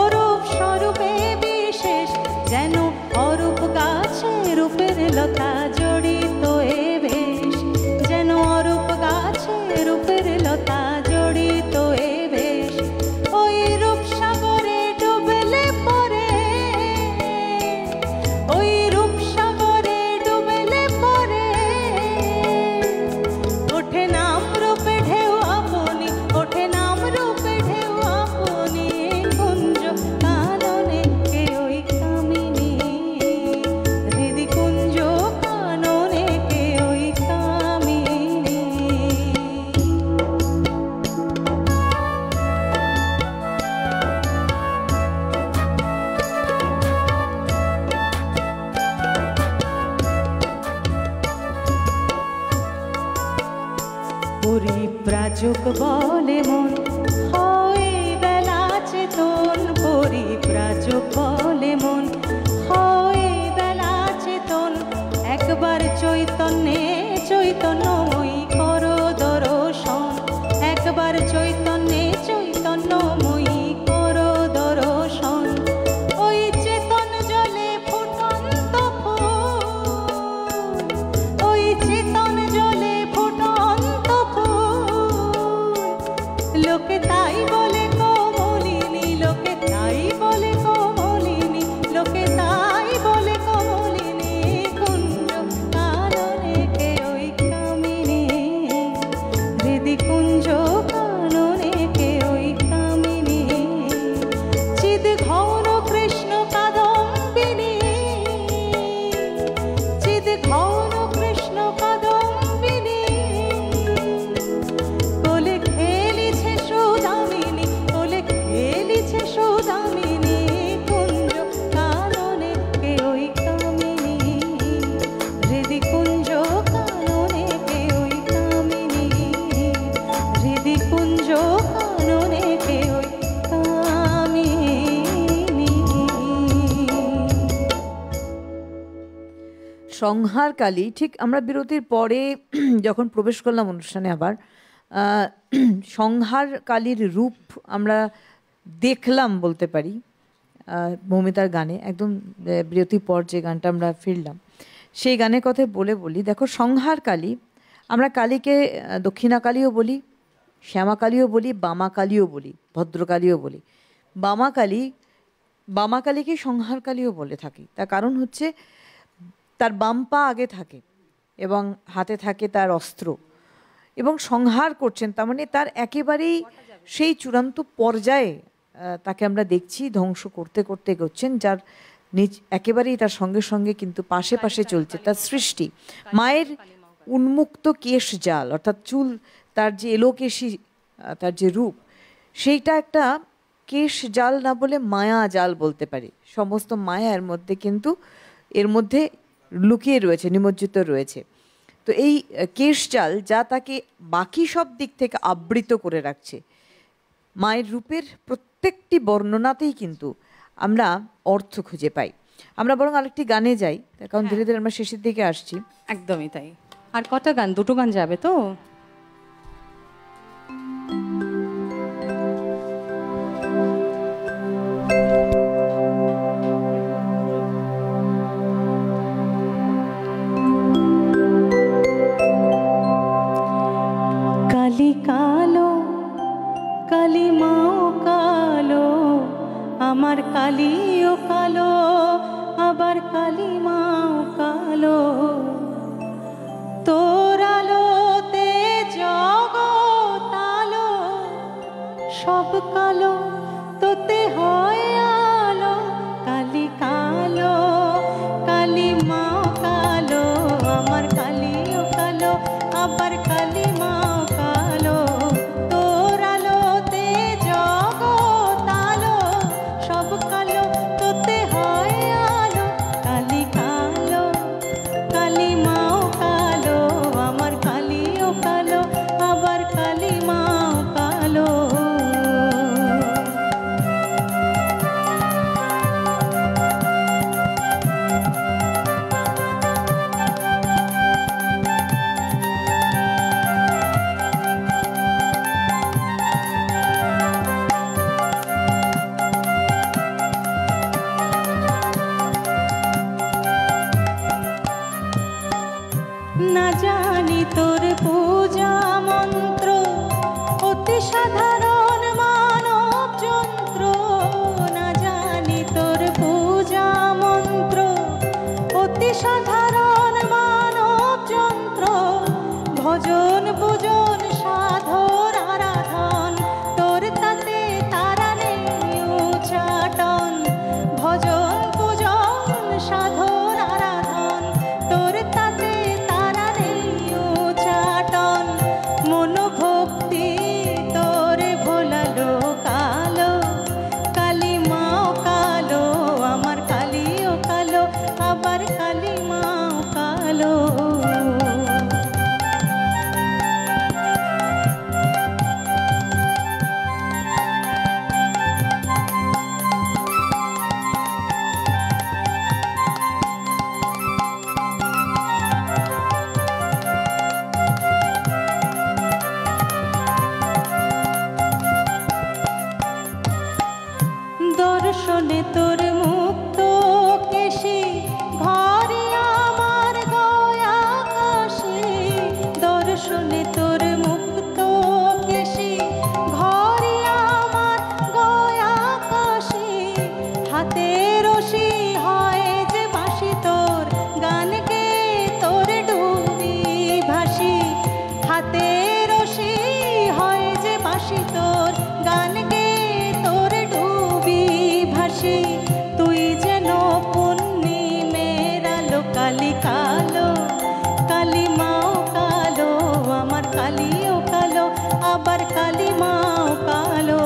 অরূপ স্বরূপে বিশেষ, যেন অরূপ গাছে রূপের লতা জড়িত এ বেশ, যেন অরূপ গাছে রূপের লতা জড়িত এ বেশ, ওই রূপ সাগরে ডুবলে পরে, ওই রূপ সাগরে ডুবলে পরে, ওঠে না পরিব্রাজক বলে মন হয় বেলা চেতন, পরিব্রাজক বলে মন হয় বেলা চেতন। একবার চৈতন্যে চৈতন্যময়ী করো দর্শন, একবার চৈতন্যে চৈতন্যময়ী করো দর্শন। ওই চেতন জলে ফুটন্ত ফুল, ওই চেতন জলে ফুটন্ত ফুল, লোকে তাই বলে কমলিনী, লোকে তাই বলে কমলিনী, লোকে তাই বলে কমলিনী। কুঞ্জ কাননে কে ওই কামিনী, হৃদি কুঞ্জ কাননে কে ওই কামিনী। চিদ ঘন কৃষ্ণ কাদম্বিনী, চিদ ঘন কৃষ্ণ কাদম্বিনী, কোলে খেলিছে সুদামিনী, কোলে খেলিছে সুদামিনী। কুঞ্জ কাননে কে ওই কামিনী, হৃদি কুঞ্জ কাননে কে ওই কামিনী, হৃদি কুঞ্জ কাননে কে ওই কামিনী। সংহারকালী, ঠিক আমরা বিরতির পরে যখন প্রবেশ করলাম অনুষ্ঠানে আবার সংহারকালীর রূপ আমরা দেখলাম বলতে পারি মৌমিতার গানে। একদম বিরতির পর যে গানটা আমরা ফিরলাম সেই গানের কথা বলি। দেখো, সংহারকালী, আমরা কালীকে দক্ষিণাকালীও বলি, শ্যামাকালীও বলি, বামাকালীও বলি, ভদ্রকালীও বলি। বামাকালীকে সংহারকালীও বলে থাকি। তার কারণ হচ্ছে তার বাম পা আগে থাকে এবং হাতে থাকে তার অস্ত্র, এবং সংহার করছেন, তার মানে তার একেবারেই সেই চূড়ান্ত পর্যায়ে তাকে আমরা দেখছি ধ্বংস করতে করতে এগোচ্ছেন, যার একেবারেই তার সঙ্গে সঙ্গে কিন্তু পাশে পাশে চলছে তার সৃষ্টি। মায়ের উন্মুক্ত কেশ জাল, অর্থাৎ চুল, তার যে এলোকেশী তার যে রূপ, সেইটা একটা কেশ জাল না বলে মায়া জাল বলতে পারি। সমস্ত মায়ার মধ্যে কিন্তু এর মধ্যে লুকিয়ে রয়েছে, নিমজ্জিত রয়েছে। তো এই কেশ জাল যা তাকে বাকি সব দিক থেকে আবৃত করে রাখছে। মায়ের রূপের প্রত্যেকটি বর্ণনাতেই কিন্তু আমরা অর্থ খুঁজে পাই। আমরা বরং আরেকটি গানে যাই, কারণ ধীরে ধীরে আমরা শেষের দিকে আসছি। একদমই তাই। আর কটা গান? দুটো গান যাবে তো? কালি কালো, কালি মাও কালো, আমার কালিও কালো, আবার কালি মাও কালো। তোর আলোতে জগৎ আলো, সব কালো তোতে হয় আলো। কালি কালো, কালি মাও কালো, আমার কালিও কালো, আবার কালি মাও কালো। তোর আলোতে জগৎ আলো, সব কালো তোতে হয় আলো। কালি কালো, কালি মাও কালো, আমার কালিও কালো, আবার কালি মাও কালো। না জানি তোর পূজা মন্ত্র, অতি সাধারণ মানব যন্ত্র। না জানি তোর পূজা মন্ত্র, অতি সাধারণ মানব যন্ত্র। ভজন পূজন সাধর আরাধন, তোর তাতে তারা নেই উচ্চাটন। ভজন পূজন সাধর আরাধন, তোর তাতে তারা নেই উচ্চাটন। মনোভক্তি তোরে আলোতে রশি হয় যে বাসি তোর, গান গে তোর ডুবি ভাসি, তুই যেন পূর্ণিমের আলো। কালি কালো কালি মাও কালো, আমার কালিও কালো, আবার কালি মাও কালো।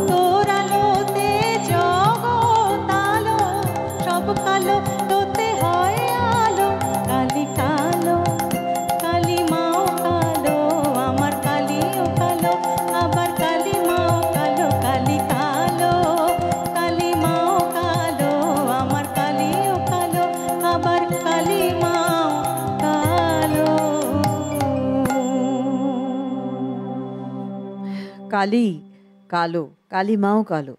তোর আলোতে জগৎ আলো, সব কালো তোতে হয় আলো। কালি কালো কালি মাও কালো, আমার কালিও কালো, আবার কালি মাও কালো। কালি কালো কালি মাও কালো, আমার কালিও কালো, আবার কালি মাও কালো। কালী কালো, কালী মাও কালো।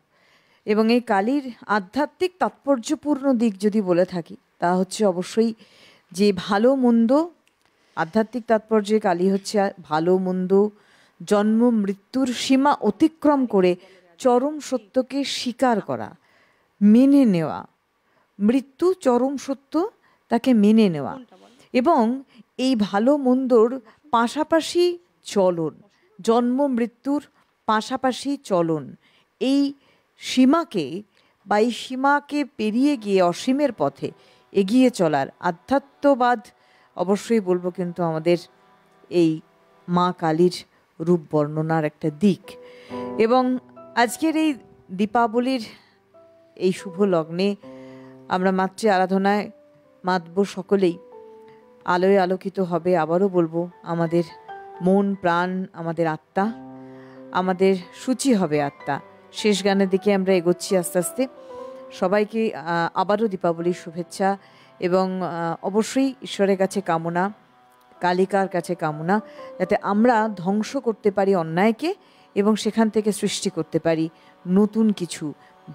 এবং এই কালীর আধ্যাত্মিক তাৎপর্যপূর্ণ দিক যদি বলে থাকি, তা হচ্ছে অবশ্যই যে ভালো মন্দ, আধ্যাত্মিক তাৎপর্যে কালী হচ্ছে ভালো মন্দ, জন্ম মৃত্যুর সীমা অতিক্রম করে চরম সত্যকে স্বীকার করা, মেনে নেওয়া। মৃত্যু চরম সত্য, তাকে মেনে নেওয়া, এবং এই ভালো মন্দর পাশাপাশি চলন, জন্ম মৃত্যুর পাশাপাশি চলন, এই সীমাকে বা এই সীমাকে পেরিয়ে গিয়ে অসীমের পথে এগিয়ে চলার আধ্যাত্মবাদ অবশ্যই বলবো কিন্তু আমাদের এই মা কালীর রূপ বর্ণনার একটা দিক। এবং আজকের এই দীপাবলির এই শুভ লগ্নে আমরা মাতৃ আরাধনায় মাতব সকলেই, আলোয় আলোকিত হবে। আবারও বলবো, আমাদের মন প্রাণ, আমাদের আত্মা, আমাদের সূচি হবে আত্মা। শেষ গানের দিকে আমরা এগোচ্ছি আস্তে আস্তে। সবাইকে আবারও দীপাবলির শুভেচ্ছা, এবং অবশ্যই ঈশ্বরের কাছে কামনা, কালিকার কাছে কামনা, যাতে আমরা ধ্বংস করতে পারি অন্যায়কে এবং সেখান থেকে সৃষ্টি করতে পারি নতুন কিছু,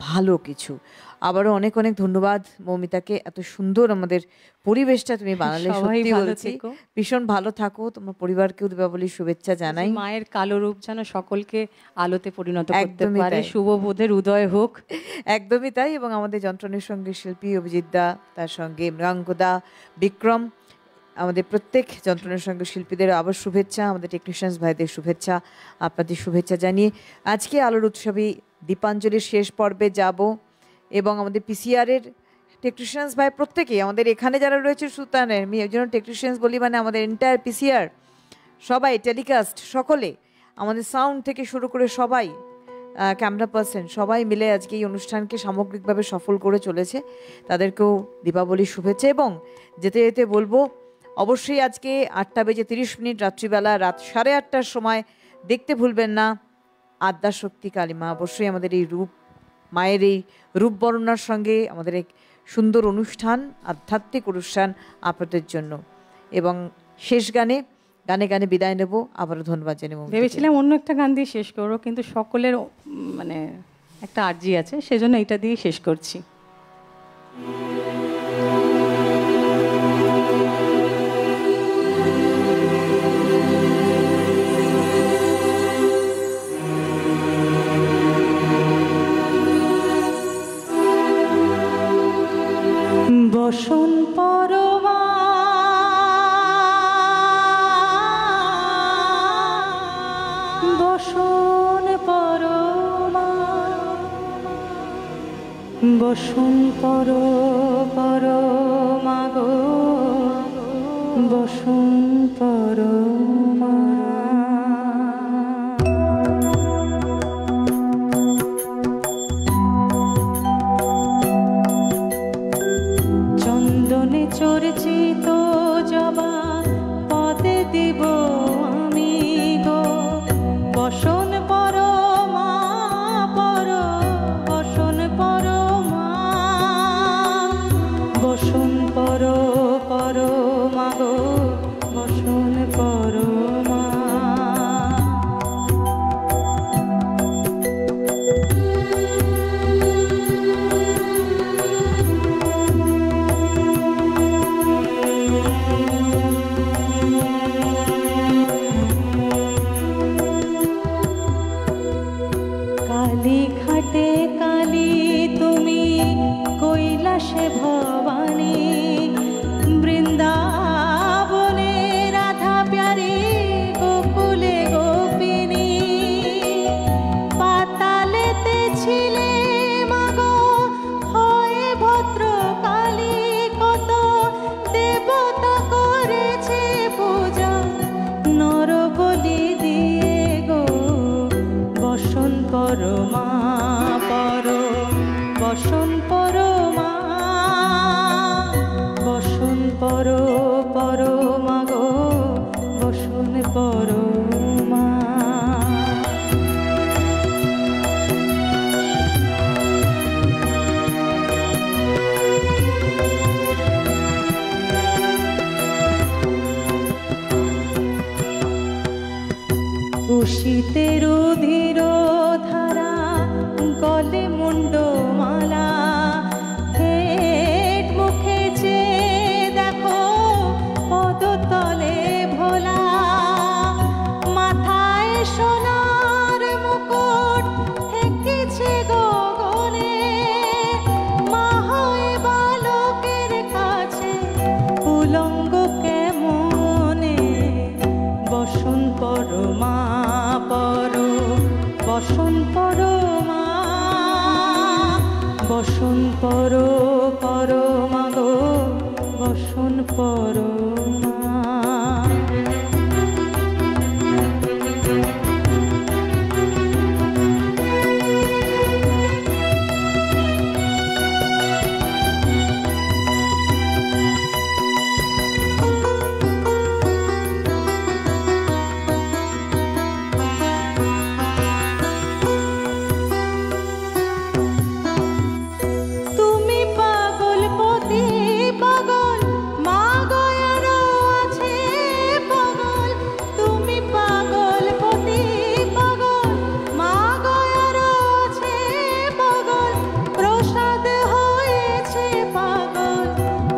ভালো কিছু। আবারও অনেক অনেক ধন্যবাদ মৌমিতাকে, এত সুন্দর আমাদের পরিবেশটা তুমি বানালে। সত্যি বলছি, ভীষণ ভালো থাকো। তোমার পরিবারকেও দীপাবলির শুভেচ্ছা জানাই। মায়ের কালো রূপ যেন সকলকে আলোতে পরিণত করতে পারে, শুভবোধের উদয় হোক। একদমই তাই। এবং আমাদের যন্ত্রণের সঙ্গে শিল্পী অভিজিৎ দা, তার সঙ্গে মৃগাঙ্কদা, বিক্রম, আমাদের প্রত্যেক যন্ত্রণের সঙ্গে শিল্পীদের আবার শুভেচ্ছা, আমাদের টেকনিশিয়ানস ভাইদের শুভেচ্ছা, আপনাদের শুভেচ্ছা জানিয়ে আজকে আলোর উৎসবে দীপাঞ্জলির শেষ পর্বে যাব। এবং আমাদের পিসিআরের টেকনিশিয়ানস ভাই প্রত্যেকেই, আমাদের এখানে যারা রয়েছে সুলতানের, আমি এই জন্য টেকনিশিয়ানস বলি, মানে আমাদের এন্টায়ার পিসিআর সবাই, টেলিকাস্ট সকলে, আমাদের সাউন্ড থেকে শুরু করে সবাই, ক্যামেরা পার্সন, সবাই মিলে আজকে এই অনুষ্ঠানকে সামগ্রিকভাবে সফল করে চলেছে। তাদেরকেও দীপাবলির শুভেচ্ছা। এবং যেতে যেতে বলবো, অবশ্যই আজকে 8:30 রাত্রিবেলা, রাত 8:30টার সময় দেখতে ভুলবেন না আদ্যাশক্তি কালীমা। অবশ্যই আমাদের এই রূপ, মায়ের এই রূপ বর্ণনার সঙ্গে আমাদের এক সুন্দর অনুষ্ঠান, আধ্যাত্মিক অনুষ্ঠান আপনাদের জন্য। এবং শেষ গানে গানে গানে বিদায় নেব। আবারও ধন্যবাদ জানাবো। ভেবেছিলাম অন্য একটা গান দিয়ে শেষ করবো, কিন্তু সকলের মানে একটা আর্জি আছে, সেজন্য এটা দিয়ে শেষ করছি। বসন পরমা বসন পরমা বসন পরমা গো বসন পরমা। চন্দনে চর্চিত জবা পদে দিব আমি গো বসন পরমা বসন পরমা বসন পরমা গো বসন পরমা। শীতের ধীর ধারা গলে মুন্ডমালা হেট মুখে চেয়ে দেখো পদতলে ভোলা মাথায় সোনার মুকুট থেকেছে গগনে মা হয়ে বালকের কাছে উলঙ্গ কেমনে বসন পরমা পর বসন পরমা বসন পর পরমা গো বসন পরমা।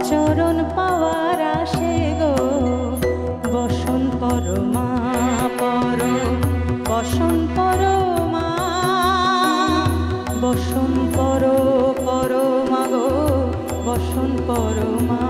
চরণ পাওয়ার আসে গো বসন পরমা পর বসন পরমা বসন পর পরমা গো বসন পরমা।